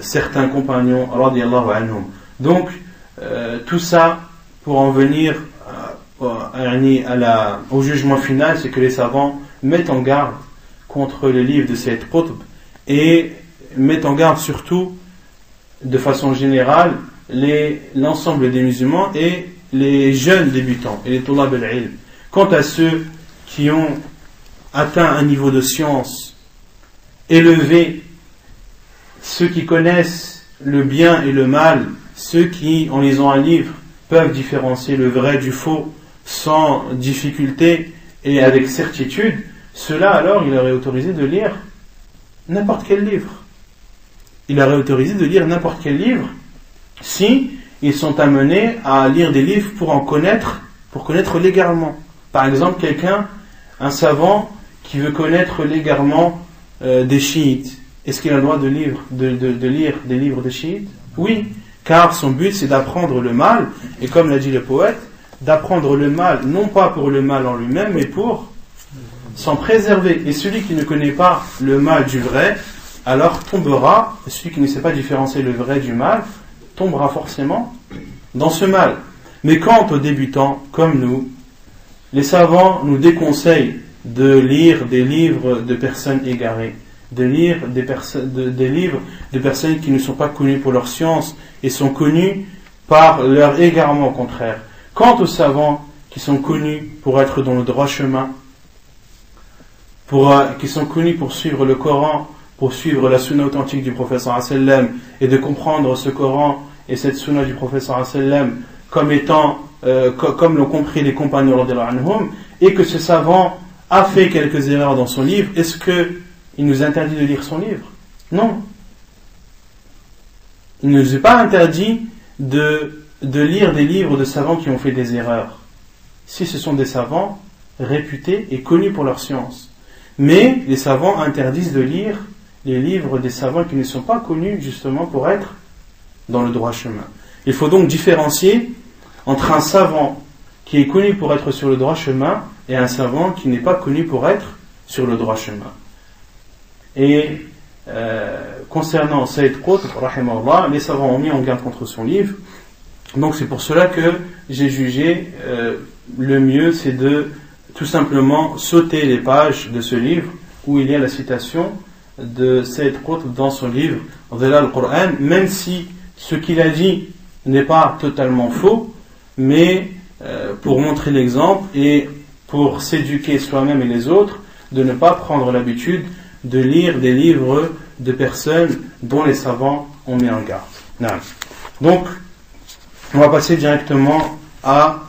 certains compagnons radiyallahu anhum. Donc tout ça pour en venir au jugement final, c'est que les savants mettent en garde contre les livres de Sayyid Qutb et mettent en garde surtout de façon générale l'ensemble des musulmans et les jeunes débutants et les tulab al-ilm. Quant à ceux qui ont atteint un niveau de science élevé, ceux qui connaissent le bien et le mal, ceux qui, en lisant un livre, peuvent différencier le vrai du faux sans difficulté et avec certitude, ceux-là alors il aurait autorisé de lire n'importe quel livre. Il aurait autorisé de lire n'importe quel livre si ils sont amenés à lire des livres pour connaître légalement. Par exemple, un savant qui veut connaître légalement des chiites, est-ce qu'il a le droit de lire des livres de chiites? Oui, car son but c'est d'apprendre le mal, et comme l'a dit le poète, d'apprendre le mal, non pas pour le mal en lui-même, mais pour s'en préserver. Et celui qui ne connaît pas le mal du vrai, alors tombera, celui qui ne sait pas différencier le vrai du mal, tombera forcément dans ce mal. Mais quant aux débutants comme nous, les savants nous déconseillent de lire des livres de personnes égarées, de lire des livres de personnes qui ne sont pas connues pour leur science et sont connues par leur égarement au contraire. Quant aux savants qui sont connus pour être dans le droit chemin, qui sont connus pour suivre le Coran, pour suivre la sunna authentique du prophète sallallahu alayhi wa sallam et de comprendre ce Coran et cette sunna du prophète sallallahu alayhi wa sallam comme étant, comme l'ont compris les compagnons radiyallahu anhum, et que ce savant a fait quelques erreurs dans son livre, est-ce qu'il nous interdit de lire son livre? Non. Il ne nous est pas interdit de lire des livres de savants qui ont fait des erreurs, si ce sont des savants réputés et connus pour leur science. Mais les savants interdisent de lire les livres des savants qui ne sont pas connus justement pour être dans le droit chemin. Il faut donc différencier entre un savant qui est connu pour être sur le droit chemin et un savant qui n'est pas connu pour être sur le droit chemin. Et concernant Sayyid Qutb, rahimahullah, les savants ont mis en garde contre son livre. Donc c'est pour cela que j'ai jugé le mieux, c'est de tout simplement sauter les pages de ce livre où il y a la citation de Sayyid Qutb dans son livre Dhilal al-Qur'an, même si ce qu'il a dit n'est pas totalement faux, mais pour montrer l'exemple et pour s'éduquer soi-même et les autres, de ne pas prendre l'habitude de lire des livres de personnes dont les savants ont mis en garde. Donc, on va passer directement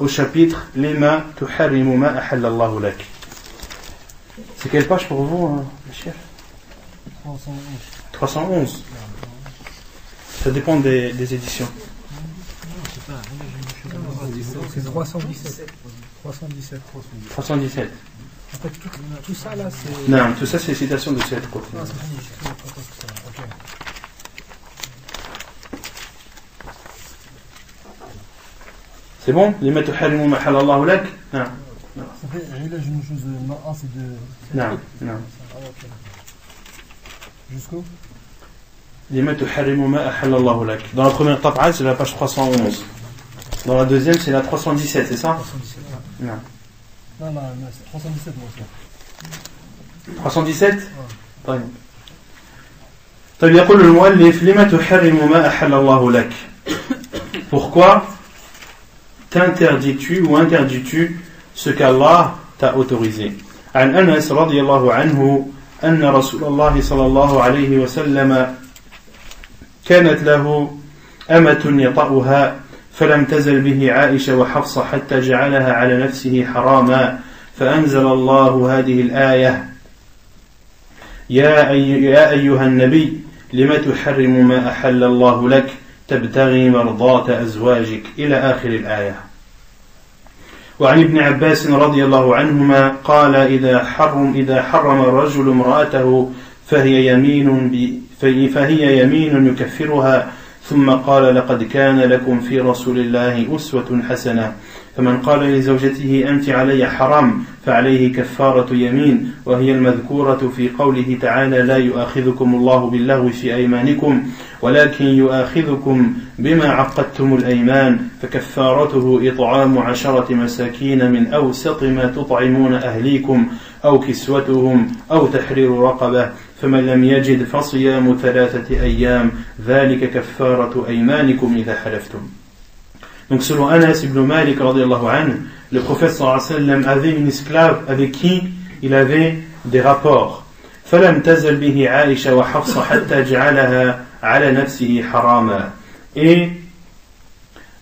au chapitre Lima tuharrimu ma ahallallahu lak. C'est quelle page pour vous, le chef? 311. Ça dépend des éditions. C'est 317. 317. En fait, tout ça là, c'est. Non, tout ça, c'est citation de cette côté. Ah, c'est fini, j'ai écrit ok. C'est bon? Lima tuharrimu ma ahallallahu lak? Non. Ça fait علاج النشوز المرأة c'est de. Non, non. Jusqu'où? Lima tuharrimu ma ahallallahu lak. Dans la première taba'a, c'est la page 311. Dans la deuxième, c'est la 317, c'est ça? 317, ouais. Non. Non, c'est 317 moi aussi. 317 طيب يقول المؤلف لما تحرم ما أحل الله لك. Pourquoi t'interdis-tu ou interdis-tu ce qu'Allah t'a autorisé? عن أنس رضي الله عنه أن رسول الله صلى الله عليه وسلم كانت له أمة يطأها فلم تزل به عائشة وحفصة حتى جعلها على نفسه حراما فأنزل الله هذه الآية يا أيها النبي لم تحرم ما أحل الله لك تبتغي مرضاة أزواجك إلى آخر الآية. وعن ابن عباس رضي الله عنهما قال إذا حرم الرجل امرأته فهي يمين يكفرها ثم قال لقد كان لكم في رسول الله أسوة حسنة فمن قال لزوجته أنت علي حرام فعليه كفارة يمين وهي المذكورة في قوله تعالى لا يؤاخذكم الله باللغو في أيمانكم ولكن يؤاخذكم بما عقدتم الأيمان فكفارته إطعام 10 مساكين من أوسط ما تطعمون أهليكم أو كسوتهم أو تحرير رقبة فمن لم يجد فصيام 3 أيام ذلك كفارة أيمانكم إذا حلفتم. Donc selon Anas ibn Malik radiyallahu anhu, le prophète sallallahu alayhi wa sallam avait une esclave avec qui il avait des rapports. فلم تزل به عائشة وحفصة حتى جعلها على نفسه حراما. Et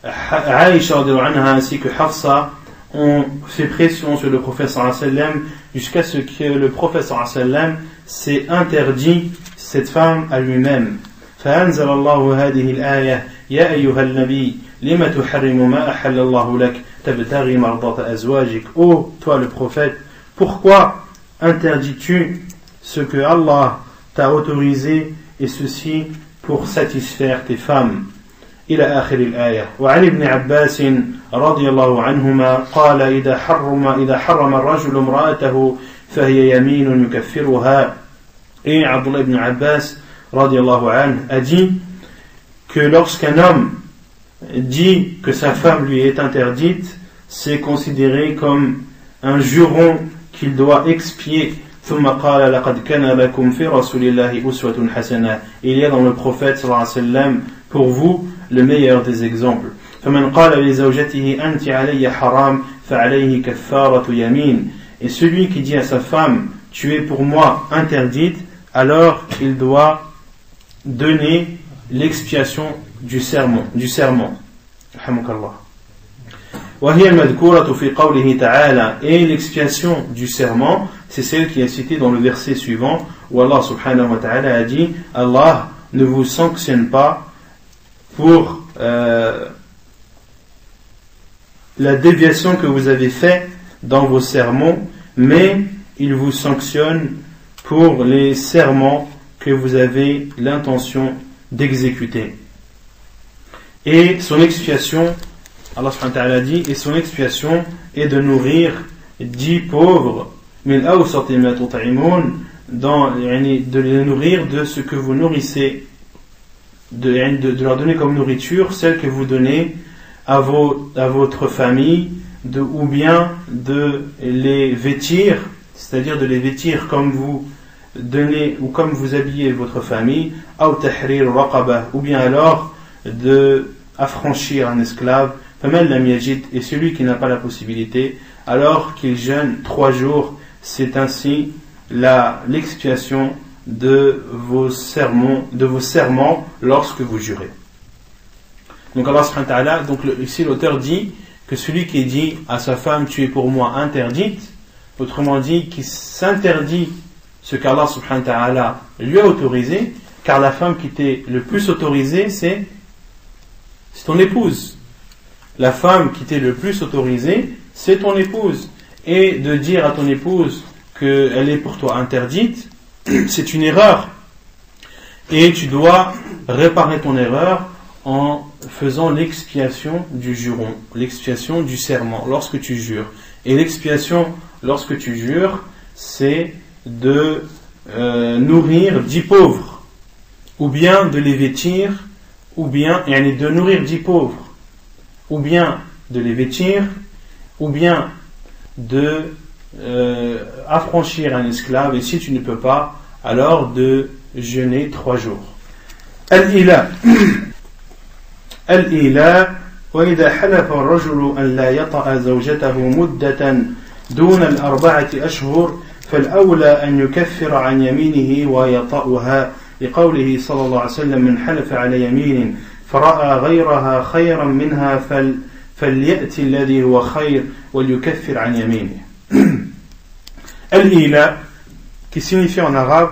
Aïcha radiyallahu anha ainsi que Hafsa ont fait pression sur le prophète sallallahu alayhi wa sallam jusqu'à ce que le prophète sallallahu alayhi wa sallam s'est interdit cette femme à lui-même. فأنزل الله هذه الآية يا أيها النبي لما تحرم ما أحل الله لك تبتغي مرضاة أزواجك. Ô toi le prophète, pourquoi interdis-tu ce que Allah t'a autorisé et ceci pour satisfaire tes femmes? إلى آخر الآية. وعن ابن عباس رضي الله عنهما قال إذا حرم الرجل امرأته فهي يمين يكفرها. Et Abdullah ibn Abbas radiyallahu anhu a dit que lorsqu'un homme dit que sa femme lui est interdite, c'est considéré comme un juron qu'il doit expier. ثم قال لقد كان لكم في رسول الله أسوة حسنة. Il y a dans le prophète sallallahu alayhi wa sallam pour vous le meilleur des exemples. فمن قال لزوجته أنت علي حرام فعليه كفارة يمين. Et celui qui dit à sa femme tu es pour moi interdite, alors il doit donner l'expiation du serment. وهي المذكورة في قوله تعالى. Et l'expiation du serment, c'est celle qui est citée dans le verset suivant où Allah subhanahu wa ta'ala a dit Allah ne vous sanctionne pas pour la déviation que vous avez faite dans vos sermons, mais il vous sanctionne pour les serments que vous avez l'intention d'exécuter. Et son expiation, Allah subhanahu wa ta'ala dit, et son expiation est de nourrir 10 pauvres, de les nourrir de ce que vous nourrissez, de leur donner comme nourriture celle que vous donnez à votre famille, ou bien de les vêtir, c'est-à-dire de les vêtir comme vous donnez ou comme vous habillez votre famille, ou bien alors de affranchir un esclave. Et celui qui n'a pas la possibilité, alors qu'il jeûne 3 jours, c'est ainsi l'expiation de vos serments lorsque vous jurez. Donc Allah subhanahu wa ta'ala, donc ici l'auteur dit que celui qui dit à sa femme tu es pour moi interdite, autrement dit qui s'interdit ce qu'Allah subhanahu wa ta'ala lui a autorisé, car la femme qui t'est le plus autorisée c'est ton épouse. La femme qui t'est le plus autorisée c'est ton épouse, et de dire à ton épouse qu'elle est pour toi interdite, c'est une erreur, et tu dois réparer ton erreur en faisant l'expiation du juron, l'expiation du serment lorsque tu jures. Et l'expiation lorsque tu jures, c'est de nourrir 10 pauvres, ou bien de les vêtir, ou bien de nourrir 10 pauvres, ou bien de les vêtir, ou bien de affranchir un esclave, et si tu ne peux pas, alors de jeûner 3 jours. الإيلاء وإذا حلف الرجل أن لا يطأ زوجته مدة دون 4 أشهر فالأولى أن يكفر عن يمينه ويطأها لقوله صلى الله عليه وسلم من حلف على يمين فرأى غيرها خيرا منها فليأتي الذي هو خير وليكفر عن يمينه. الإيلاء qui signifie en arabe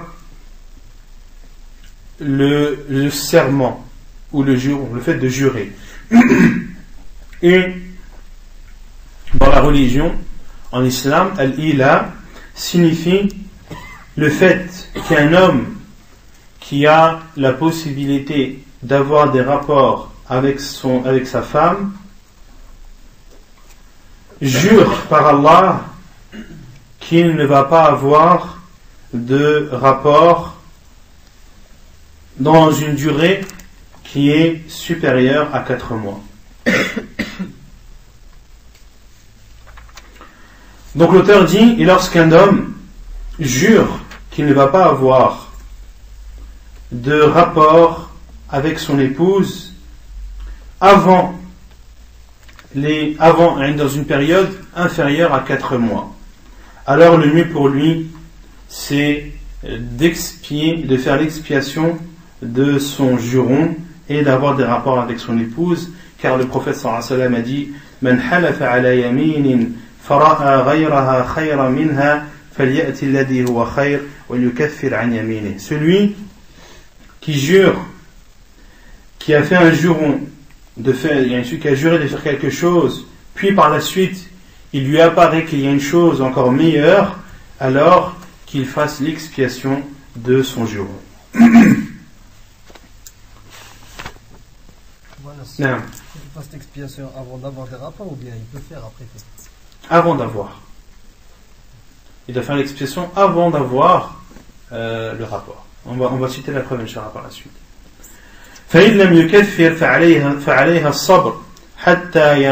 le serment ou le fait de jurer. Et dans la religion, en islam, al-ila signifie le fait qu'un homme qui a la possibilité d'avoir des rapports avec sa femme jure par Allah qu'il ne va pas avoir de rapport dans une durée qui est supérieure à 4 mois. Donc l'auteur dit, et lorsqu'un homme jure qu'il ne va pas avoir de rapport avec son épouse dans une période inférieure à 4 mois, alors le mieux pour lui c'est de faire l'expiation de son juron et d'avoir des rapports avec son épouse, car le prophète sallallahu alayhi wa sallam a dit Man halafa ala yaminin fara'a ghayraha khayra minha falyati alladhi huwa khayr wa yukaffir an yaminihi. Celui qui jure, qui a fait un juron celui qui a juré de faire quelque chose, puis par la suite il lui apparaît qu'il y a une chose encore meilleure, alors qu'il fasse l'expiation de son juron. Voilà, si il fasse l'expiation avant d'avoir des rapports, ou bien il peut faire après. Avant d'avoir. Il doit faire l'expiation avant d'avoir le rapport. On va citer la preuve Inch'Allah par la suite. فإن لم يكفر فعليها الصبر حتى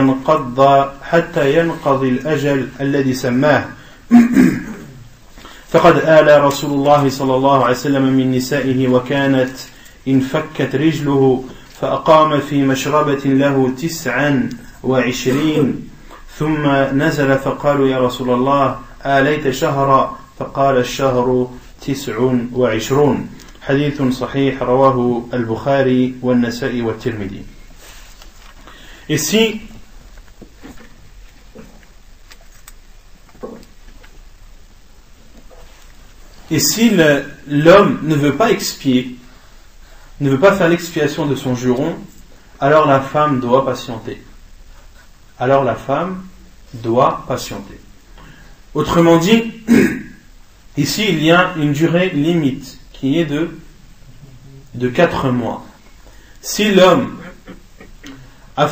ينقضي الأجل الذي سماه. فقد آل رسول الله صلى الله عليه وسلم من نسائه وكانت انفكت رجله فأقام في مشربة له 29 ثم نزل فقالوا يا رسول الله آليت شهرا فقال الشهر 29. حديث صحيح رواه البخاري والنسائي والترمذي. Ici, l'homme ne veut pas expier, ne veut pas faire l'expiation de son juron, alors la femme doit patienter. Autrement dit, ici il y a une durée limite qui est de 4 mois. Si l'homme a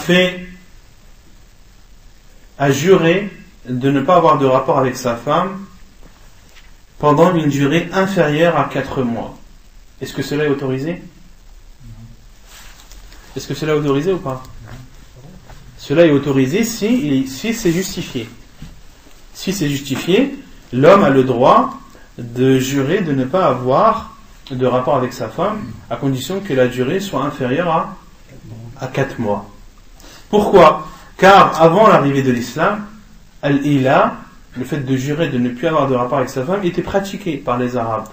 juré de ne pas avoir de rapport avec sa femme pendant une durée inférieure à 4 mois, est-ce que cela est autorisé? Est-ce que cela est autorisé ou pas? Cela est autorisé si c'est justifié. Si c'est justifié, l'homme a le droit de jurer de ne pas avoir de rapport avec sa femme, à condition que la durée soit inférieure à 4 mois. Pourquoi? Car avant l'arrivée de l'islam, al-ila le fait de jurer de ne plus avoir de rapport avec sa femme, était pratiqué par les Arabes.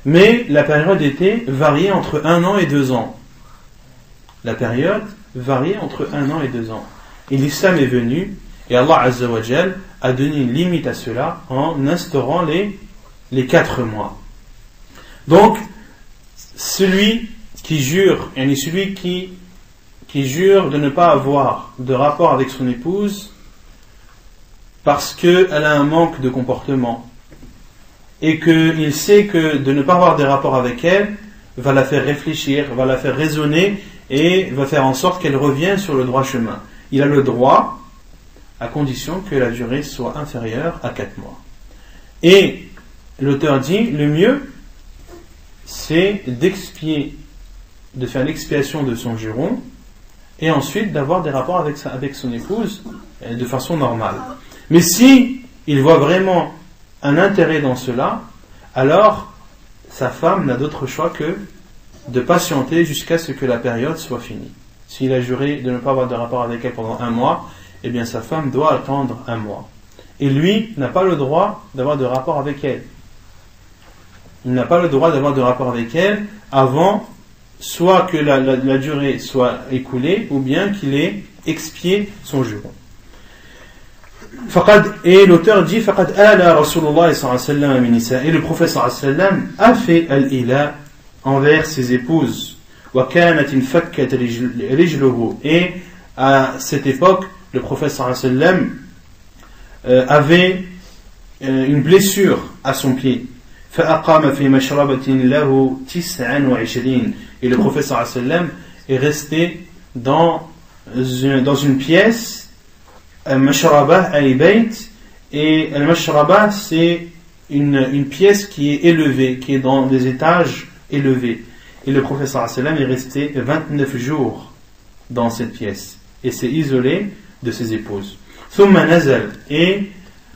Mais la période était variée entre 1 an et 2 ans. La période variait entre 1 an et 2 ans. Et l'islam est venu, et Allah Azza wa Jal a donné une limite à cela en instaurant les 4 mois. Donc, celui qui jure de ne pas avoir de rapport avec son épouse parce qu'elle a un manque de comportement et qu'il sait que de ne pas avoir de rapport avec elle va la faire réfléchir, va la faire raisonner et va faire en sorte qu'elle revienne sur le droit chemin. Il a le droit, à condition que la durée soit inférieure à 4 mois. Et l'auteur dit, le mieux, c'est de faire l'expiation de son juron, et ensuite d'avoir des rapports avec son épouse de façon normale. Mais si il voit vraiment un intérêt dans cela, alors sa femme n'a d'autre choix que de patienter jusqu'à ce que la période soit finie. S'il a juré de ne pas avoir de rapport avec elle pendant 1 mois, eh bien sa femme doit attendre 1 mois. Et lui n'a pas le droit d'avoir de rapport avec elle. Il n'a pas le droit d'avoir de rapport avec elle avant soit que la durée soit écoulée ou bien qu'il ait expié son juron. Et l'auteur dit فَقَدْ آلَ رَسُولُ اللَّهِ صَلَّى اللَّهُ عَلَيْهِ وَسَلَّمَ مِنْ نِسَائِهِ. Et le prophète sallallahu alayhi wa sallam a fait al-ila envers ses épouses. وَكَانَتْ انْفَكَّتْ رِجْلُهُ. Et à cette époque, le prophète sallallahu alayhi wa sallam avait une blessure à son pied. فَأَقَامَ فِي مَشْرَبَةٍ لَهُ 29. Et le prophète sallallahu alayhi wa sallam est resté dans une pièce, al-mashrabah al-bayt, et al-mashrabah c'est une pièce qui est élevée, qui est dans des étages élevés. Et le prophète sallallahu alayhi wa sallam est resté 29 jours dans cette pièce et s'est isolé de ses épouses. Thumma nazal, et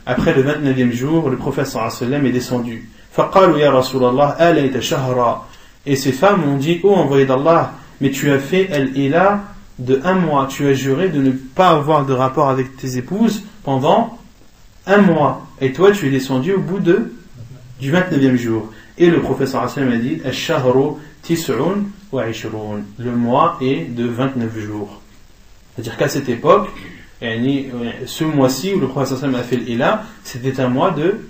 après le 29e jour, le prophète sallallahu alayhi wa sallam est descendu. Faqalu ya Rasulallah alayta shahra. Et ces femmes ont dit, ô envoyé d'Allah, mais tu as fait al-ila de 1 mois, tu as juré de ne pas avoir de rapport avec tes épouses pendant 1 mois, et toi tu es descendu au bout du 29e jour. Et le prophète sallallahu alayhi wa sallam a dit ash-shahru tis'un wa 'ishrun, le mois est de 29 jours. C'est-à-dire qu'à cette époque, ce mois-ci où le prophète sallallahu alayhi wa sallam a fait l'ila, c'était un mois de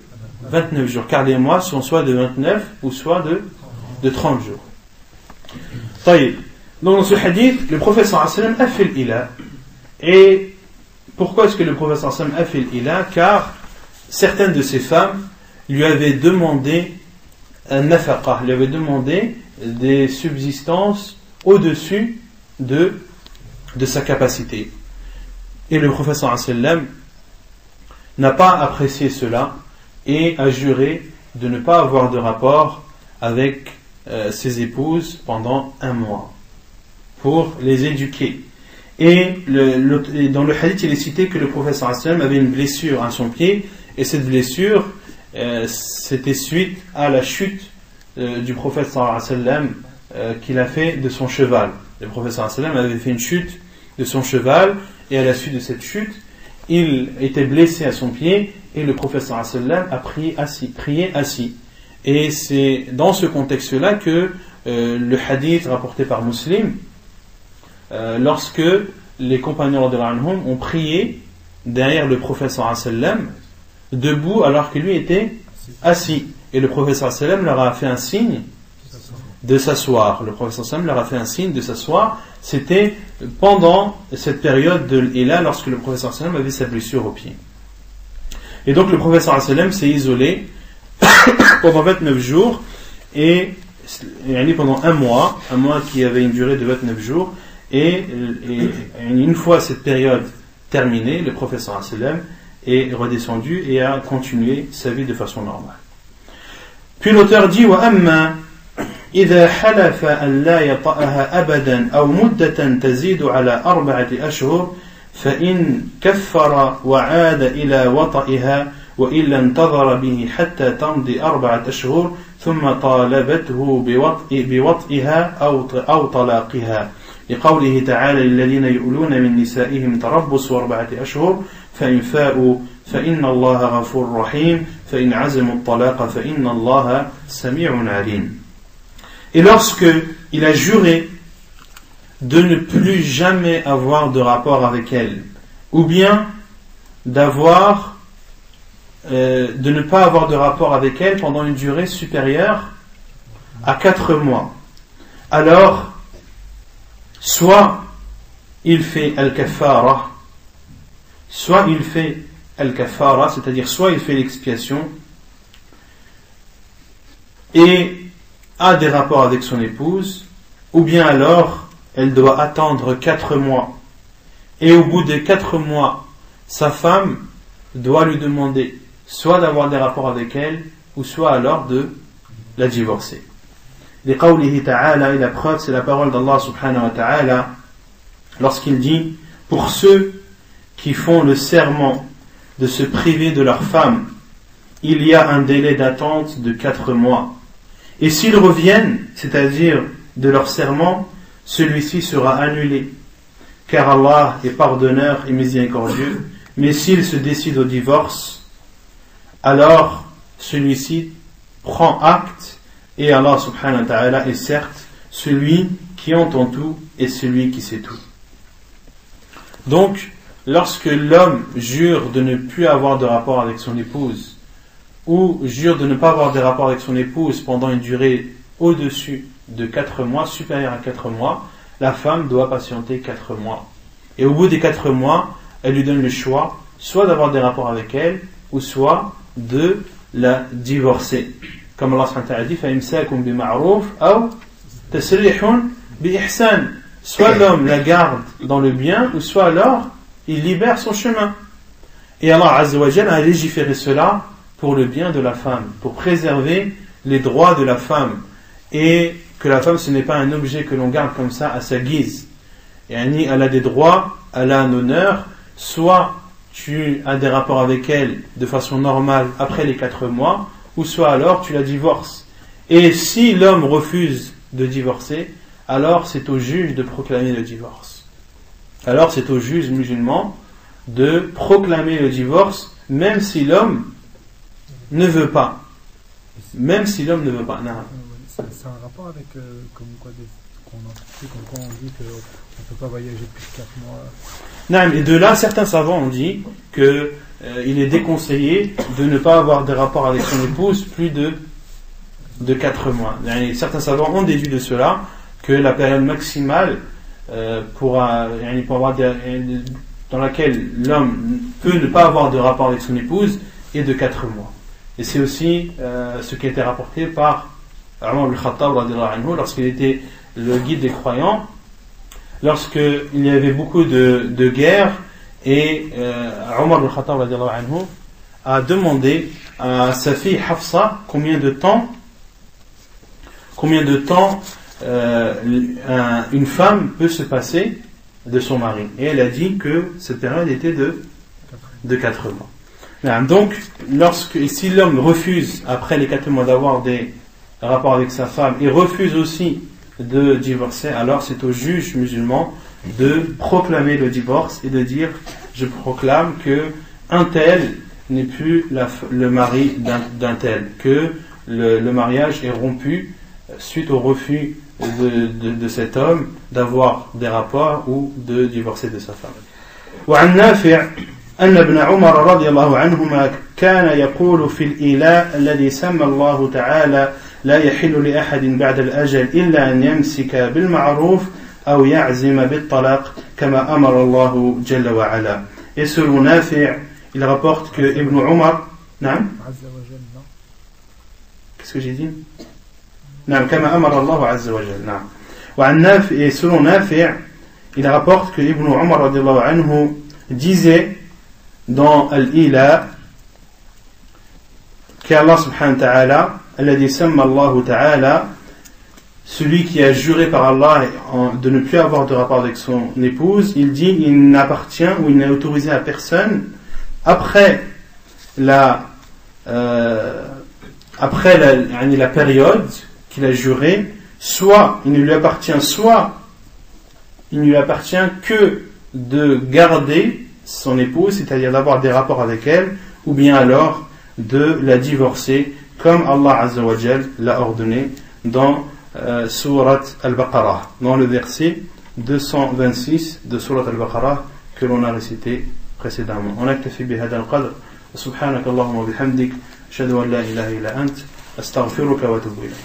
29 jours, car les mois sont soit de 29 ou soit de 30 jours. Taïb. Donc dans ce hadith, le prophète sallallahu alayhi wa sallam a fait l'ila. Et pourquoi est-ce que le prophète sallallahu alayhi wa sallam a fait l'ila? Car certaines de ces femmes lui avaient demandé un nafaqa, lui avaient demandé des subsistances au-dessus de sa capacité. Et le prophète sallallahu alayhi wa sallam n'a pas apprécié cela et a juré de ne pas avoir de rapport avec ses épouses pendant 1 mois pour les éduquer. Et dans le hadith, il est cité que le prophète sallallahu alayhi wa sallam avait une blessure à son pied, et cette blessure c'était suite à la chute du prophète sallallahu alayhi wa sallam qu'il a fait de son cheval. Le prophète sallallahu alayhi wa sallam avait fait une chute de son cheval, et à la suite de cette chute, il était blessé à son pied, et le prophète sallallahu alayhi wa sallam a prié assis. Et c'est dans ce contexte-là que le hadith rapporté par Muslim, lorsque les compagnons radhiyallahu anhum ont prié derrière le prophète sallallahu alayhi wa sallam, debout alors que lui était assis, et le prophète sallallahu alayhi wa sallam leur a fait un signe de s'asseoir. Le prophète sallallahu alayhi wa sallam leur a fait un signe de s'asseoir. C'était pendant cette période de l'ila, lorsque le prophète sallallahu alayhi wa sallam avait sa blessure au pied. Et donc le prophète sallallahu alayhi wa sallam s'est isolé pendant 29 jours, et pendant 1 mois qui avait une durée de 29 jours, et une fois cette période terminée, le prophète sallallahu alayhi wa sallam est redescendu et a continué sa vie de façon normale. Puis l'auteur dit وَأَمَّا إِذَا حَلَفَ أَنْ لَا يَطَأَهَا أَبَدًا أَوْ مُدَّةً تَزِيدُ عَلَى 4 أشهر فإن كفر وعاد إلى وطئها وإلا انتظر به حتى تمضي 4 أشهر ثم طالبته بوطئها أو طلاقها لقوله تعالى الذين يؤلون من نسائهم تربص 4 أشهر فإن فاءوا فإن الله غفور رحيم فإن عزموا الطلاق فإن الله سميع عليم. Et lorsque il a juré de ne plus jamais avoir de rapport avec elle, ou bien de ne pas avoir de rapport avec elle pendant une durée supérieure à 4 mois, alors soit il fait al-kafara, c'est-à-dire soit il fait l'expiation et a des rapports avec son épouse, ou bien alors elle doit attendre 4 mois, et au bout des 4 mois sa femme doit lui demander soit d'avoir des rapports avec elle, ou soit alors de la divorcer. لقوله تعالى, et la preuve c'est la parole d'Allah subhanahu wa ta'ala lorsqu'il dit: pour ceux qui font le serment de se priver de leur femme, il y a un délai d'attente de 4 mois. Et s'ils reviennent, c'est-à-dire de leur serment, celui-ci sera annulé, car Allah est pardonneur et miséricordieux. Mais s'ils se décident au divorce, alors celui-ci prend acte, et Allah subhanahu wa ta'ala est certes celui qui entend tout et celui qui sait tout. Donc, lorsque l'homme jure de ne plus avoir de rapport avec son épouse, ou jure de ne pas avoir de rapport avec son épouse pendant une durée au-dessus de 4 mois, supérieure à 4 mois, la femme doit patienter 4 mois. Et au bout des 4 mois, elle lui donne le choix, soit d'avoir des rapports avec elle, ou soit de la divorcer. Comme Allah subhanahu wa ta'ala dit, فَإِمْسَاكُمْ بِمَعْرُوفٍ أَوْ تَسْرِيحٌ بِإِحْسَانٍ. Soit l'homme la garde dans le bien, ou soit alors il libère son chemin. Et Allah Azza wa Jalla a légiféré cela pour le bien de la femme, pour préserver les droits de la femme, et que la femme ce n'est pas un objet que l'on garde comme ça à sa guise. Et elle a des droits, elle a un honneur, soit tu as des rapports avec elle de façon normale après les 4 mois, ou soit alors tu la divorces. Et si l'homme refuse de divorcer, alors c'est au juge de proclamer le divorce. Alors c'est au juge musulman de proclamer le divorce, même si l'homme ne veut pas. Même si l'homme ne veut pas. Non. C'est un rapport avec comme quoi on dit qu'on ne peut pas voyager plus de 4 mois. Non, et de là, certains savants ont dit que il est déconseillé de ne pas avoir de rapport avec son épouse plus de 4 mois. Et certains savants ont déduit de cela que la période maximale pour avoir dans laquelle l'homme peut ne pas avoir de rapport avec son épouse est de 4 mois. Et c'est aussi ce qui a été rapporté par Omar ibn Khattab lorsqu'il était le guide des croyants, lorsqu'il y avait beaucoup de guerres, et Omar ibn Khattab a demandé à sa fille Hafsa combien de temps une femme peut se passer de son mari. Et elle a dit que cette période était de 4 mois. Donc, si l'homme refuse, après les 4 mois, d'avoir des rapports avec sa femme, et refuse aussi de divorcer, alors c'est au juge musulman de proclamer le divorce et de dire: je proclame que un tel n'est plus le mari d'un tel, que le mariage est rompu suite au refus de cet homme d'avoir des rapports ou de divorcer de sa femme. وعن نافع أن ابن عمر رضي الله عنهما كان يقول في الإيلاء الذي سمى الله تعالى لا يحل لأحد بعد الأجل إلا أن يمسك بالمعروف أو يعزم بالطلاق كما أمر الله جل وعلا. Et selon Nafi', il rapporte que Ibn Umar, qu'est-ce que j'ai dit? كما أمر الله عز وجل. نعم. وعن نافع, et selon Nafi', il rapporte que Ibn Umar رضي الله عنه disait dans Al-Ila qu'Allah subhanahu wa ta'ala, alladhi samma Allah ta'ala, celui qui a juré par Allah de ne plus avoir de rapport avec son épouse, il dit: il n'appartient ou il n'est autorisé à personne après la période qu'il a juré, soit il ne lui appartient que de garder son épouse, c'est-à-dire d'avoir des rapports avec elle, ou bien alors de la divorcer, comme Allah Azza wa Jal l'a ordonné dans Surat Al-Baqarah, dans le verset 226 de Surat Al-Baqarah que l'on a récité précédemment. On aktafi bihada al-qadr. Subhanak Allahumma bihamdik. Ashhadu an la ilaha illa ant. Astaghfiruka wa atubu ilayk.